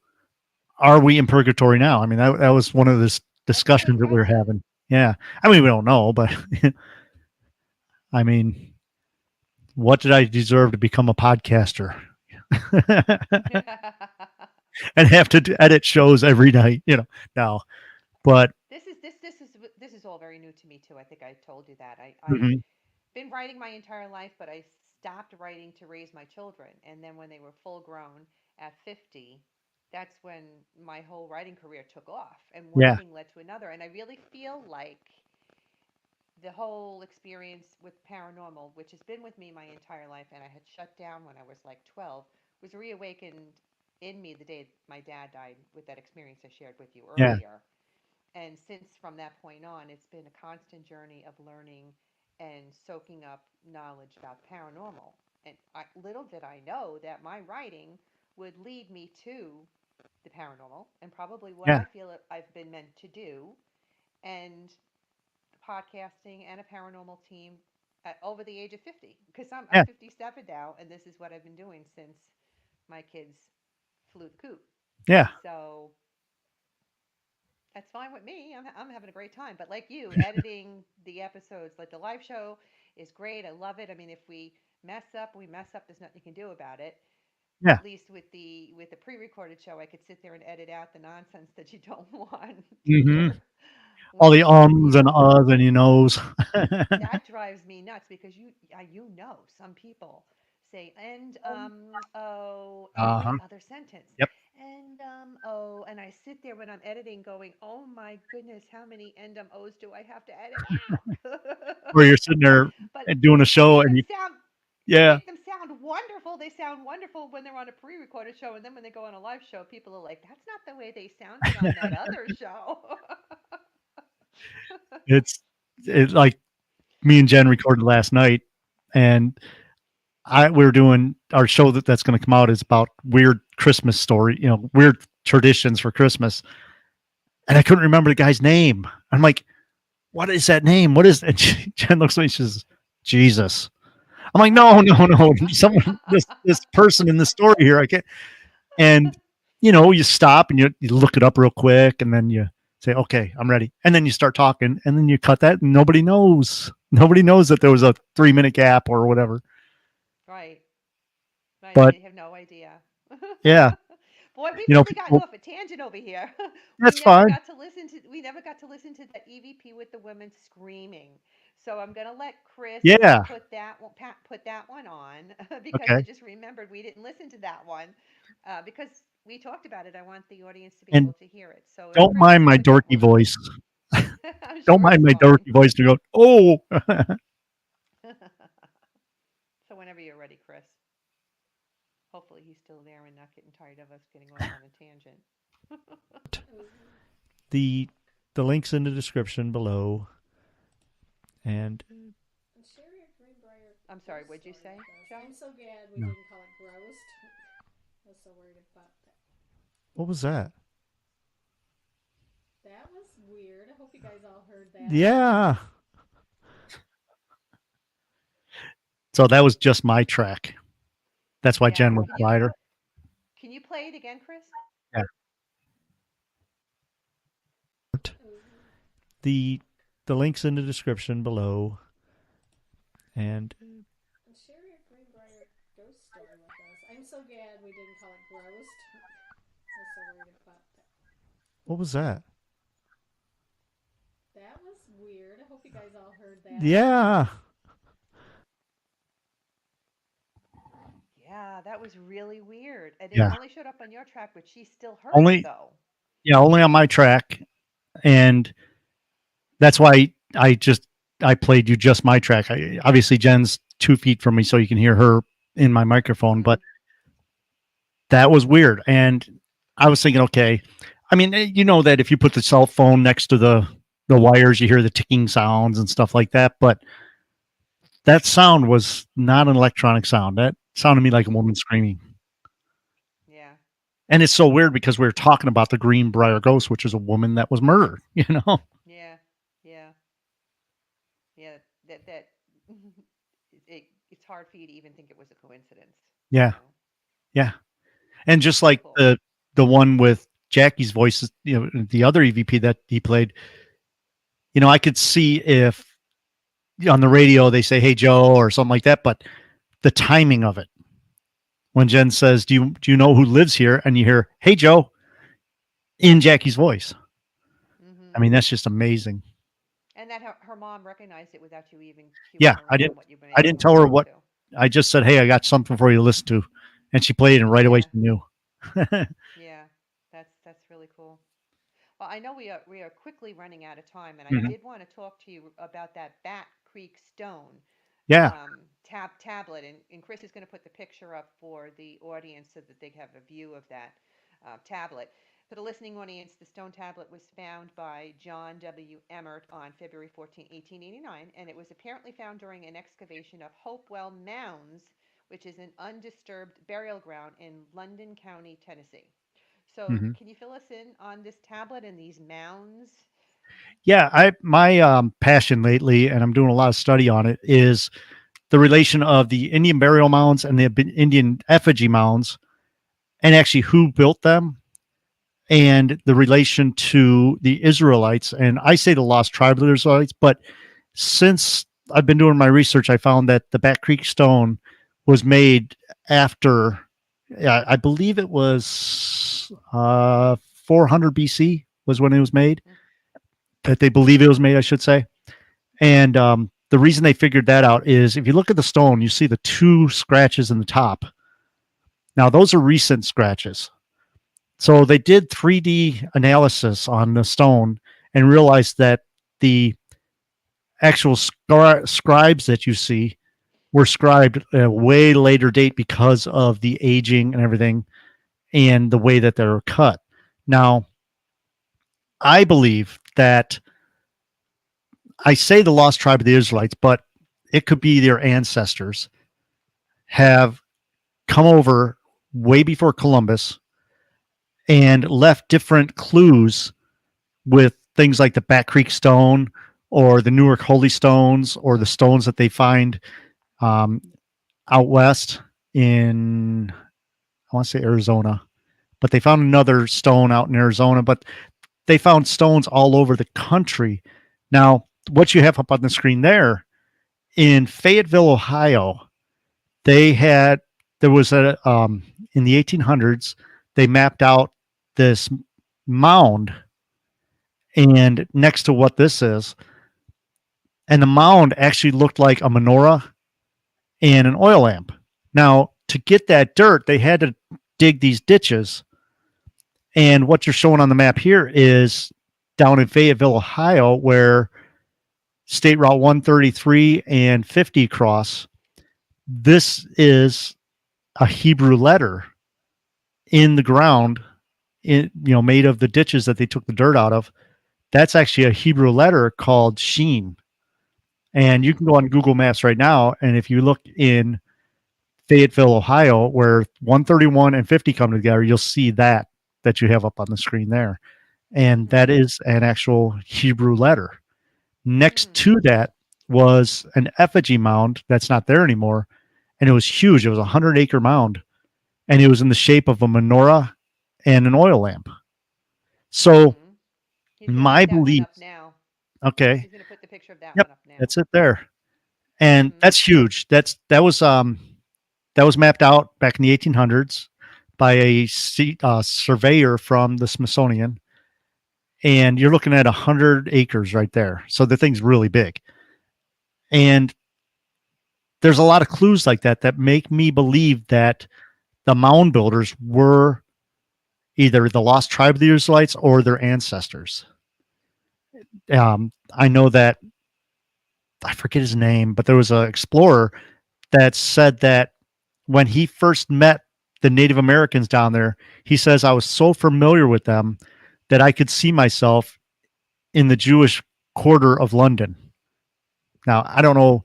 are we in purgatory now? I mean, that was one of the that's a good discussions that we were question. having. Yeah. I mean, we don't know, but I mean, what did I deserve to become a podcaster and have to edit shows every night? You know, no, but This is all very new to me too. I think I told you that. I've mhm, been writing my entire life, but I stopped writing to raise my children. And then when they were full grown at 50, that's when my whole writing career took off, and one yeah, thing led to another. And I really feel like the whole experience with paranormal, which has been with me my entire life, and I had shut down when I was like 12, was reawakened in me the day my dad died with that experience I shared with you yeah, earlier. And since from that point on, it's been a constant journey of learning and soaking up knowledge about paranormal. And little did I know that my writing would lead me to the paranormal and probably what yeah, I feel I've been meant to do. And podcasting and a paranormal team over the age of 50, because I'm yeah, 57 now, and this is what I've been doing since my kids flew the coop. yeah, So that's fine with me. I'm having a great time. But like you, editing the episodes, like the live show is great. I love it. I mean, if we mess up, we mess up. There's nothing you can do about it. yeah. At least with the pre-recorded show, I could sit there and edit out the nonsense that you don't want to Hmm. hear All when the you hear ums and people. uhs and you knows. That drives me nuts because you know some people say and oh Uh every huh. other sentence Yep. and oh, and I sit there when I'm editing going, oh my goodness, how many and ohs do I have to edit out? Where you're sitting there But and doing a I show make and them you, sound I yeah, make them sound wonderful. They sound wonderful when they're on a pre-recorded show, and then when they go on a live show, people are like, that's not the way they sounded on that other show. it's like me and Jen recorded last night, and we were doing our show that's going to come out is about weird Christmas story, you know, weird traditions for Christmas, and I couldn't remember the guy's name. I'm like, what is that name? What is? And Jen looks at me, and she says, Jesus. I'm like, no, no, no, someone, this person in the story here, I can't. And you stop and you look it up real quick, and then you say, okay, I'm ready, and then you start talking, and then you cut that, and nobody knows that there was a 3 minute gap or whatever. Right. Right, But they have no idea. yeah, Boy, we've really gotten people, off a tangent over here. that's fine. We never got to listen to that EVP with the women screaming. So I'm gonna let Chris Yeah. put that one on because I Okay. just remembered we didn't listen to that one because we talked about it. I want the audience to be able And to hear it. So if don't Chris mind can my put that dorky one on, voice. I'm Don't sure mind it's my fine. dorky voice to go, oh. So whenever you're ready, Chris. Hopefully he's still there and not getting tired of us getting off on a tangent. the the links in the description below, and And Sherry at Greenbrier I'm sorry, ghost what'd you story say, with us. Joe? I'm so glad we no. didn't call it grossed. I was so worried about that. What was that? That was weird. I hope you guys all heard that. Yeah. So that was just my track. That's why Yeah. Jen was quieter. Can you play it again, Chris? Yeah. The the links in the description below, and And share your Greenbrier ghost story with us. I'm so glad we didn't call it ghost. I was so worried about that. what was that? That was weird. I hope you guys all heard that. Yeah, Yeah, that was really weird. And it yeah. only showed up on your track, but she still heard it Only though. yeah, only on my track, and that's why I played you just my track. Obviously, Jen's 2 feet from me, so you can hear her in my microphone, but Mm-hmm. that was weird. And I was thinking, okay, I mean, you know that if you put the cell phone next to the wires, you hear the ticking sounds and stuff like that. But that sound was not an electronic sound. That sounded to me like a Mm-hmm. woman screaming. Yeah. And it's so weird because we were talking about the Greenbrier ghost, which is a woman that was murdered. You know? Yeah. Yeah. Yeah. That it's hard for you to even think it was a coincidence, you Yeah, know. yeah. And just So like cool. the one with Jackie's voice, you know, the other EVP that he played, you know, I could see if on the radio they say, "Hey Joe" or something like that, but the timing of it when Jen says, "Do you know who lives here?" and you hear, "Hey Joe" in Jackie's voice. I Mm-hmm. mean, that's just amazing. And that her mom recognized it without you even cueing Yeah, her in on what you've been I able didn't to tell her listen what. to. I just said, "Hey, I got something for you to listen to," and she played, and right away Yeah. she knew. Yeah. That's really cool. Well, I know we are quickly running out of time, and I Mhm. did want to talk to you about that Bat Creek Stone Yeah. tablet, and Chris is going to put the picture up for the audience so that they have a view of that tablet. For the listening audience, the stone tablet was found by John W. Emmert on February 14, 1889, and it was apparently found during an excavation of Hopewell Mounds, which is an undisturbed burial ground in London County, Tennessee. So, Hmm. can you fill us in on this tablet and these mounds? Yeah, I my passion lately, and I'm doing a lot of study on it, is the relation of the Indian burial mounds and the Indian effigy mounds, and actually who built them, and the relation to the Israelites. And I say the lost tribe of the Israelites, but since I've been doing my research, I found that the Bat Creek stone was made after, I believe it was 400 BC was when it was made. Mm, That they believe it was made, I should say. And the reason they figured that out is if you look at the stone, you see the two scratches in the top. Now, those are recent scratches. So they did 3D analysis on the stone and realized that the actual scribes that you see were scribed at a way later date because of the aging and everything and the way that they were cut. Now, I believe that I say the lost tribe of the Israelites, but it could be their ancestors have come over way before Columbus and left different clues with things like the Bat Creek Stone or the Newark Holy Stones or the stones that they find um, out west in, I want to say Arizona, but they found another stone out in Arizona, but they found stones all over the country. Now, what you have up on the screen there in Fayetteville, Ohio, they had, there was in the 1800s, they mapped out this mound and next to what this is, and the mound actually looked like a menorah and an oil lamp. Now, to get that dirt, they had to dig these ditches. And what you're showing on the map here is down in Fayetteville, Ohio, where State Route 133 and 50 cross. This is a Hebrew letter in the ground, made of the ditches that they took the dirt out of. That's actually a Hebrew letter called Sheen. And you Mm, can go on Google Maps right now, and if you look in Fayetteville, Ohio, where 131 and 50 come together, you'll see that you have up on the screen there. And mm-hmm. that is an actual Hebrew letter. Next Hmm. to that was an effigy mound that's not there anymore, and it was huge. It was a 100-acre mound, and it was in the shape of a menorah and an oil lamp. So Hmm. He's going to my put that one belief, up now. okay, He's going to put the picture of that yep, one up now. that's it there, and Hmm. that's huge. That was mapped out back in the 1800s by a surveyor from the Smithsonian, and you're looking at 100 acres right there. So the thing's really big, and there's a lot of clues like that that make me believe that the mound builders were either the lost tribe of the Israelites or their ancestors. I know that I forget his name, but there was an explorer that said that when he first met the Native Americans down there, he says, I was so familiar with them that I could see myself in the Jewish quarter of London. Now, I don't know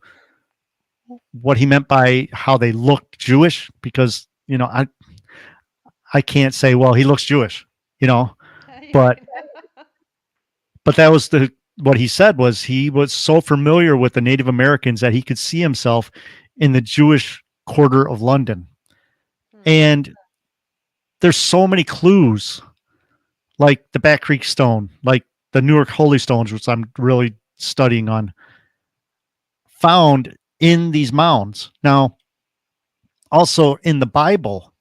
what he meant by how they looked Jewish because, I can't say, well, he looks Jewish, you know, but Right. but that was the what he said was he was so familiar with the Native Americans that he could see himself in the Jewish quarter of London. Hmm. And there's so many clues, like the Back Creek Stone, like the Newark Holy Stones, which I'm really studying on, found in these mounds. Now, also in the Bible,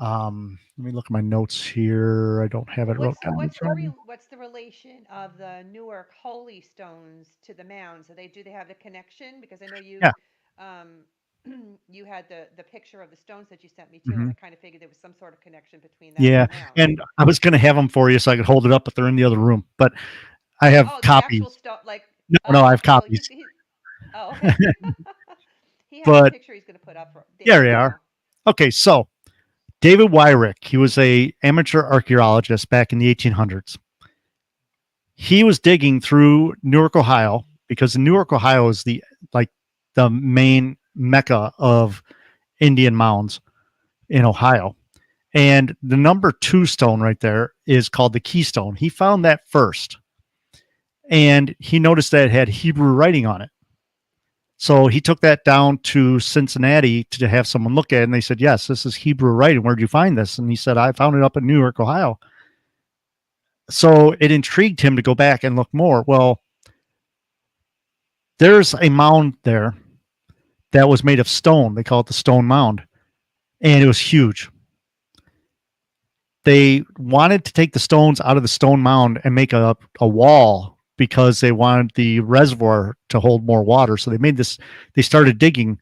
let me look at my notes here. I don't have Well, it wrote down in what's the front of me. what's the relation of the Newark holy stones to the mounds? Do they have a connection? Because I know Yeah. um, you had the picture of the stones that you sent me too, and Hmm. I kind of figured there was some sort of connection between that and Yeah. the mounds. And I was going to have them for you so I could hold it up, but they're in the other room. But I have Oh, the actual copies. stone, like No, I oh, have okay. Well, copies. oh, okay. He has a But picture he's going to put up there there they are. now. Okay, so David Wyrick, he was a amateur archaeologist back in the 1800s. He was digging through Newark, Ohio, because Newark, Ohio is like the main mecca of Indian mounds in Ohio. And the number 2 stone right there is called the Keystone. He found that first, and he noticed that it had Hebrew writing on it. So he took that down to Cincinnati to have someone look at it, and they said, "Yes, this is Hebrew writing. Where'd you find this?" And he said, "I found it up in Newark, Ohio." So it intrigued him to go back and look more. Well, there's a mound there that was made of stone. They call it the Stone Mound, and it was huge. They wanted to take the stones out of the stone mound and make a wall because they wanted the reservoir to hold more water. So they started digging.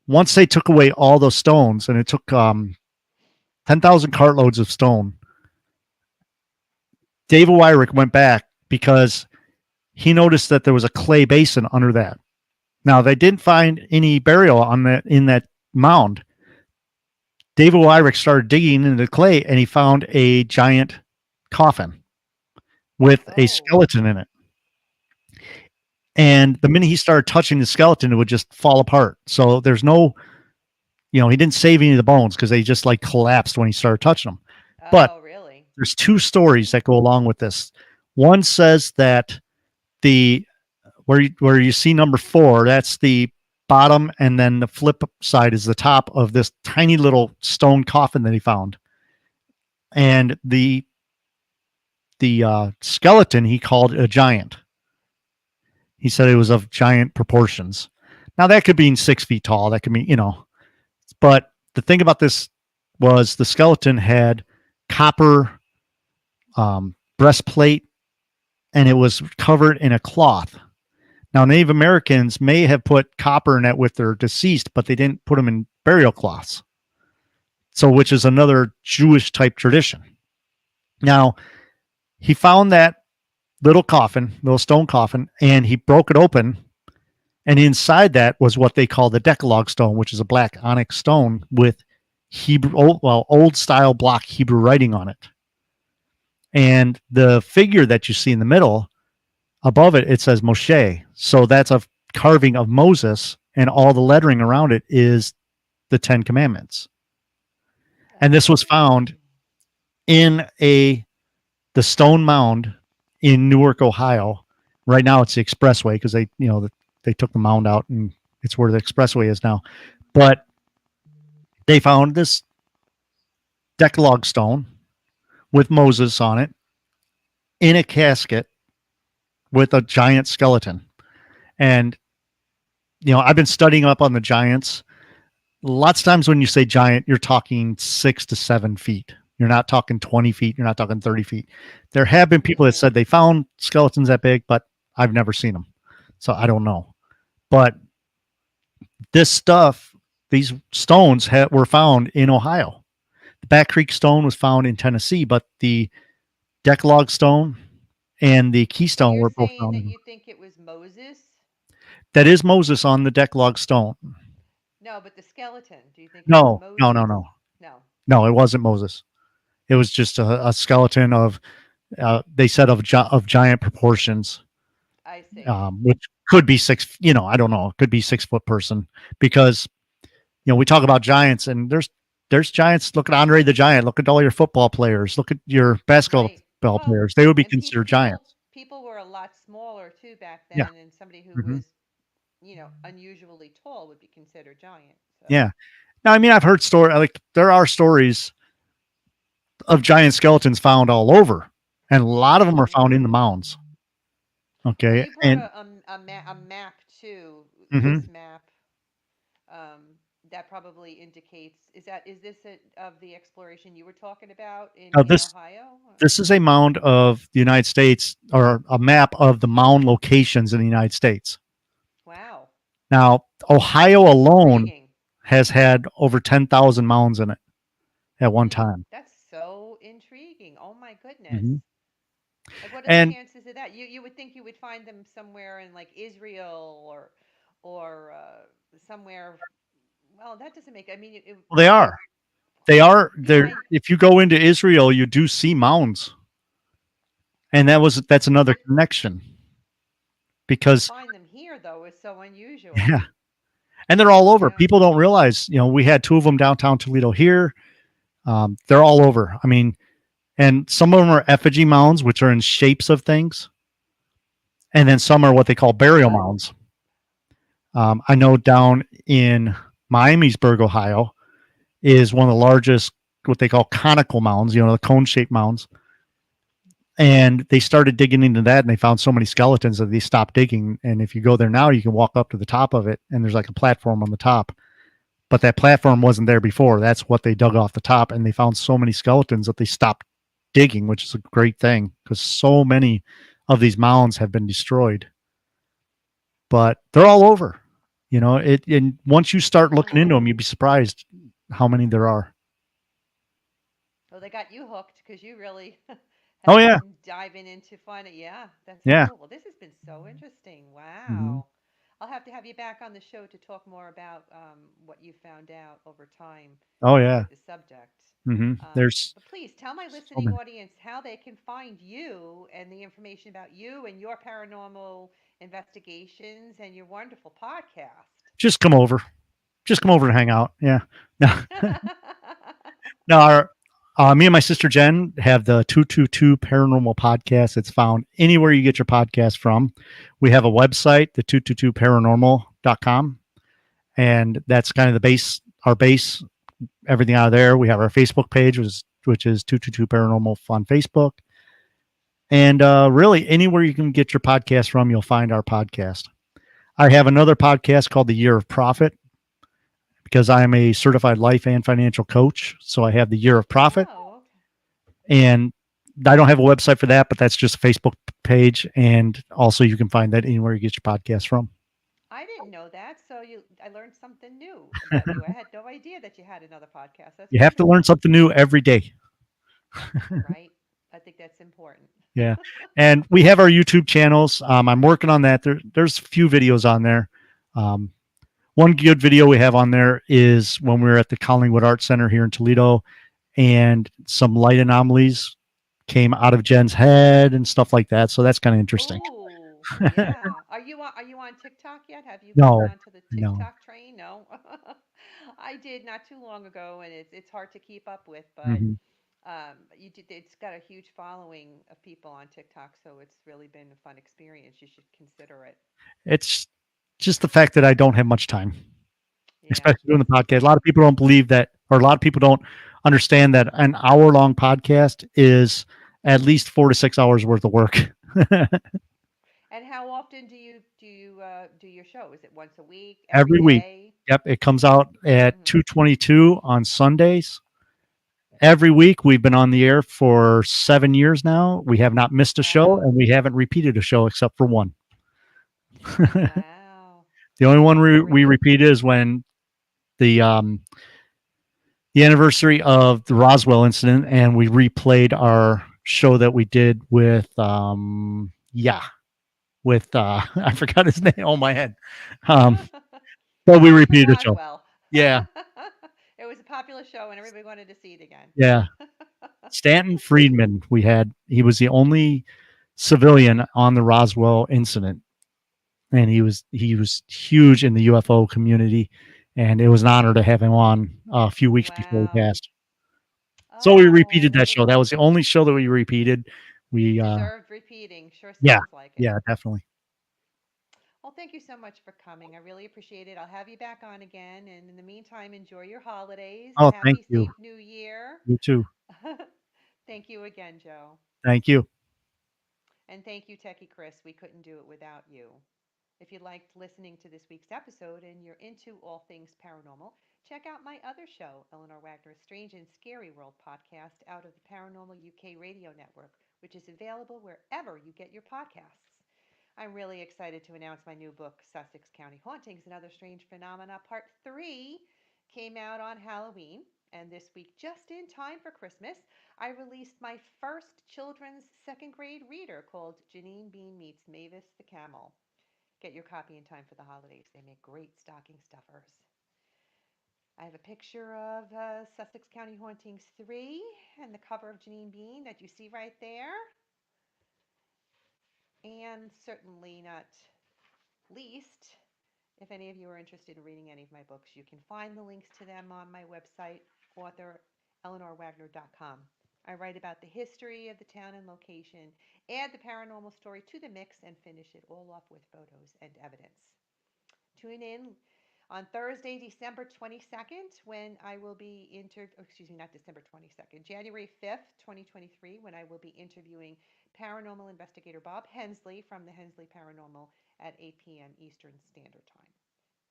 Once they took away all those stones, and it took 10,000 cartloads of stone, David Wyrick went back because he noticed that there was a clay basin under that. Now, they didn't find any burial on that in that mound. David Wyrick started digging into the clay, and he found a giant coffin with a Oh, skeleton in it. And the minute he started touching the skeleton, it would just fall apart. So there's no, he didn't save any of the bones because they just like collapsed when he started touching them. But oh, really? there's 2 stories that go along with this. One says that the where you see number 4, that's the bottom, and then the flip side is the top of this tiny little stone coffin that he found. And the skeleton he called a giant. He said it was of giant proportions. Now that could mean 6 feet tall. That could mean, but the thing about this was the skeleton had copper breastplate, and it was covered in a cloth. Now, Native Americans may have put copper in it with their deceased, but they didn't put them in burial cloths. So, which is another Jewish type tradition. Now, he found that little coffin, little stone coffin, and he broke it open. And inside that was what they call the Decalogue stone, which is a black onyx stone with old style block Hebrew writing on it. And the figure that you see in the middle, above it, it says Moshe. So that's a carving of Moses, and all the lettering around it is the 10 Commandments. And this was found Oh, in the stone mound in Newark, Ohio. Right now it's the expressway because they, they took the mound out, and it's where the expressway is now. But they found this Decalogue stone with Moses on it in a casket with a giant skeleton. And I've been studying up on the giants. Lots of times when you say giant, you're talking 6 to 7 feet. You're not talking 20 feet. You're not talking 30 feet. There have been people that said they found skeletons that big, but I've never seen them. So I don't know. But this stuff, these stones were found in Ohio. The Back Creek stone was found in Tennessee, but the Decalogue stone and the So Keystone you're were both saying found that in. you think it was Moses? That is Moses on the Decalogue stone. No, but the skeleton. Do you think it was No, no, no, Moses? no, No. no. It wasn't Moses. It was just a skeleton of, they said, of giant proportions, I see. which could be six. I don't know. It could be 6 foot person, because we talk about giants, and there's giants. Look at Andre the Giant. Look at all your football players. Look at your basketball Right. Well, players. They would be and considered people giants. people were a lot smaller too back Yeah. then, and somebody who Hmm. was, unusually tall would be considered giant. So, Yeah. Now, I mean, I've heard like there are stories of giant skeletons found all over, and a lot of them are hmm found in the mounds. well, Okay, you brought and a map too. mhm. This map, that probably indicates, is this of the exploration you were talking about Now in this Ohio? this is a mound of the United States, or a map of the mound locations in the United States. Wow, Now, Ohio that's alone intriguing. has had over 10,000 mounds in it at one time. That's so intriguing. Oh my goodness. Hmm. Like, what are the And chances of that? You would think you would find them somewhere in like Israel or somewhere. Well, that doesn't make. I mean, well, they are. They are yeah, there. If you go into Israel, you do see mounds, and that's another to connection, to because find them here though is so unusual. yeah, and they're all over. Yeah. People don't realize, we had 2 of them downtown Toledo here. They're all over. I mean, and some of them are effigy mounds, which are in shapes of things, and then some are what they call Like burial what? mounds. I know down in Miamisburg, Ohio, is one of the largest, what they call conical mounds. The cone shaped mounds. And they started digging into that, and they found so many skeletons that they stopped digging. And if you go there now, you can walk up to the top of it, and there's like a platform on the top. But that platform wasn't there before. That's what they dug off the top, and they found so many skeletons that they stopped digging, which is a great thing, because so many of these mounds have been destroyed. But they're all over. And once you start looking into Hmm. them, you'd be surprised how many there are. Well, they got you hooked because you really Oh have yeah, been diving into finding. Yeah, that's yeah. cool. Well, this has been so interesting. Hmm. Wow. I'll have to have you back on the show to talk more about what you found out over time Oh yeah. with the subject. There's But please tell my so listening many. audience how they can find you and the information about you and your paranormal investigations and your wonderful podcast. Just come over. Just come over and hang out. Yeah. No, no. Me and my sister Jen have the 222 Paranormal Podcast. It's found anywhere you get your podcast from. We have a website, the 222paranormal.com, and that's kind of the base, our base, everything out of there. We have our Facebook page, which is 222 Paranormal on Facebook. And really, anywhere you can get your podcast from, you'll find our podcast. I have another podcast called The Year of Profit, because I am a certified life and financial coach. So I have the Year of Profit, Oh, and I don't have a website for that, but that's just a Facebook page. And also, you can find that anywhere you get your podcast from. I didn't know that. I learned something new about you. I had no idea that you had another podcast. That's You have to learn wonderful. something new every day. Right? I think that's important. Yeah. And we have our YouTube channels. I'm working on that. There's a few videos on there. Um, One good video we have on there is when we were at the Collingwood Art Center here in Toledo, and some light anomalies came out of Jen's head and stuff like that. So that's kind of interesting. Oh, yeah. Are you on TikTok yet? Have you gotten No, onto the no. TikTok train? No. I did not too long ago, and it's hard to keep up with, but Hmm. it's got a huge following of people on TikTok, so it's really been a fun experience. You should consider it. It's just the fact that I don't have much time, Yeah, especially doing the podcast. A lot of people don't believe that, or a lot of people don't understand that an hour-long podcast is at least 4 to 6 hours worth of work. and how often do you do your show? Is it once a week, every Every week. day? Yep, it comes out at Mm-hmm. 2:22 on Sundays. Every week we've been on the air for 7 years now. We have not missed a show, Wow. and we haven't repeated a show except for one. Wow. The only one we Great. repeated is when the the anniversary of the Roswell incident, and we replayed our show that we did with with I forgot his name. Oh my head. Um, but we Roswell repeated the show. Roswell. Yeah, It was a popular show and everybody wanted to see it again. yeah. Stanton Friedman. He was the only civilian on the Roswell incident, and he was huge in the UFO community, and it was an honor to have him on a few weeks before he Wow. passed. So we Oh, repeated well, that show. That was the only show that we repeated. We deserved repeating. Sure Yeah, sounds like it. yeah, definitely. Well, thank you so much for coming. I really appreciate it. I'll have you back on again. And in the meantime, enjoy your holidays. Oh, thank Happy, you. safe New Year. You too. Thank you again, Joe. Thank you. And thank you, Techie Chris. We couldn't do it without you. If you liked listening to this week's episode and you're into all things paranormal, check out my other show, Eleanor Wagner's Strange and Scary World podcast, out of the Paranormal UK radio network, which is available wherever you get your podcasts. I'm really excited to announce my new book, Sussex County Hauntings and Other Strange Phenomena, Part 3, came out on Halloween. And this week, just in time for Christmas, I released my first children's second grade reader called Janine Bean Meets Mavis the Camel. Get your copy in time for the holidays. They make great stocking stuffers. I have a picture of Sussex County Hauntings 3 and the cover of Janine Bean that you see right there. And certainly not least, if any of you are interested in reading any of my books, you can find the links to them on my website, authoreleanorwagner.com. I write about the history of the town and location, add the paranormal story to the mix, and finish it all off with photos and evidence. Tune in on Thursday, December 22nd, when I will be not December 22nd, January 5th, 2023, when I will be interviewing paranormal investigator Bob Hensley from the Hensley Paranormal at 8 p.m. Eastern Standard Time.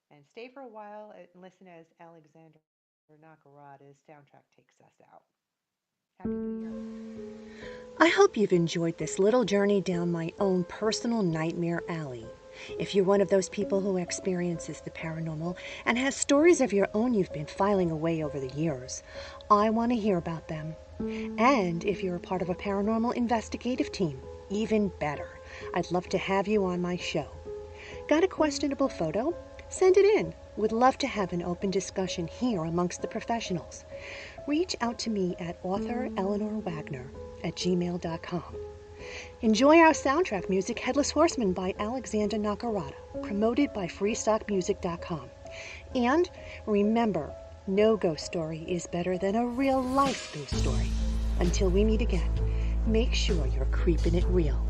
And stay for a while and listen as Alexander Nakarada's soundtrack takes us out. Happy New Year. I hope you've enjoyed this little journey down my own personal nightmare alley. If you're one of those people who experiences the paranormal and has stories of your own you've been filing away over the years, I want to hear about them. And if you're a part of a paranormal investigative team, even better. I'd love to have you on my show. Got a questionable photo? Send it in. Would love to have an open discussion here amongst the professionals. Reach out to me at authoreleanorwagner@gmail.com. Enjoy our soundtrack music, Headless Horseman by Alexander Nakarada, promoted by freestockmusic.com. And remember, no ghost story is better than a real-life ghost story. Until we meet again, make sure you're creeping it real.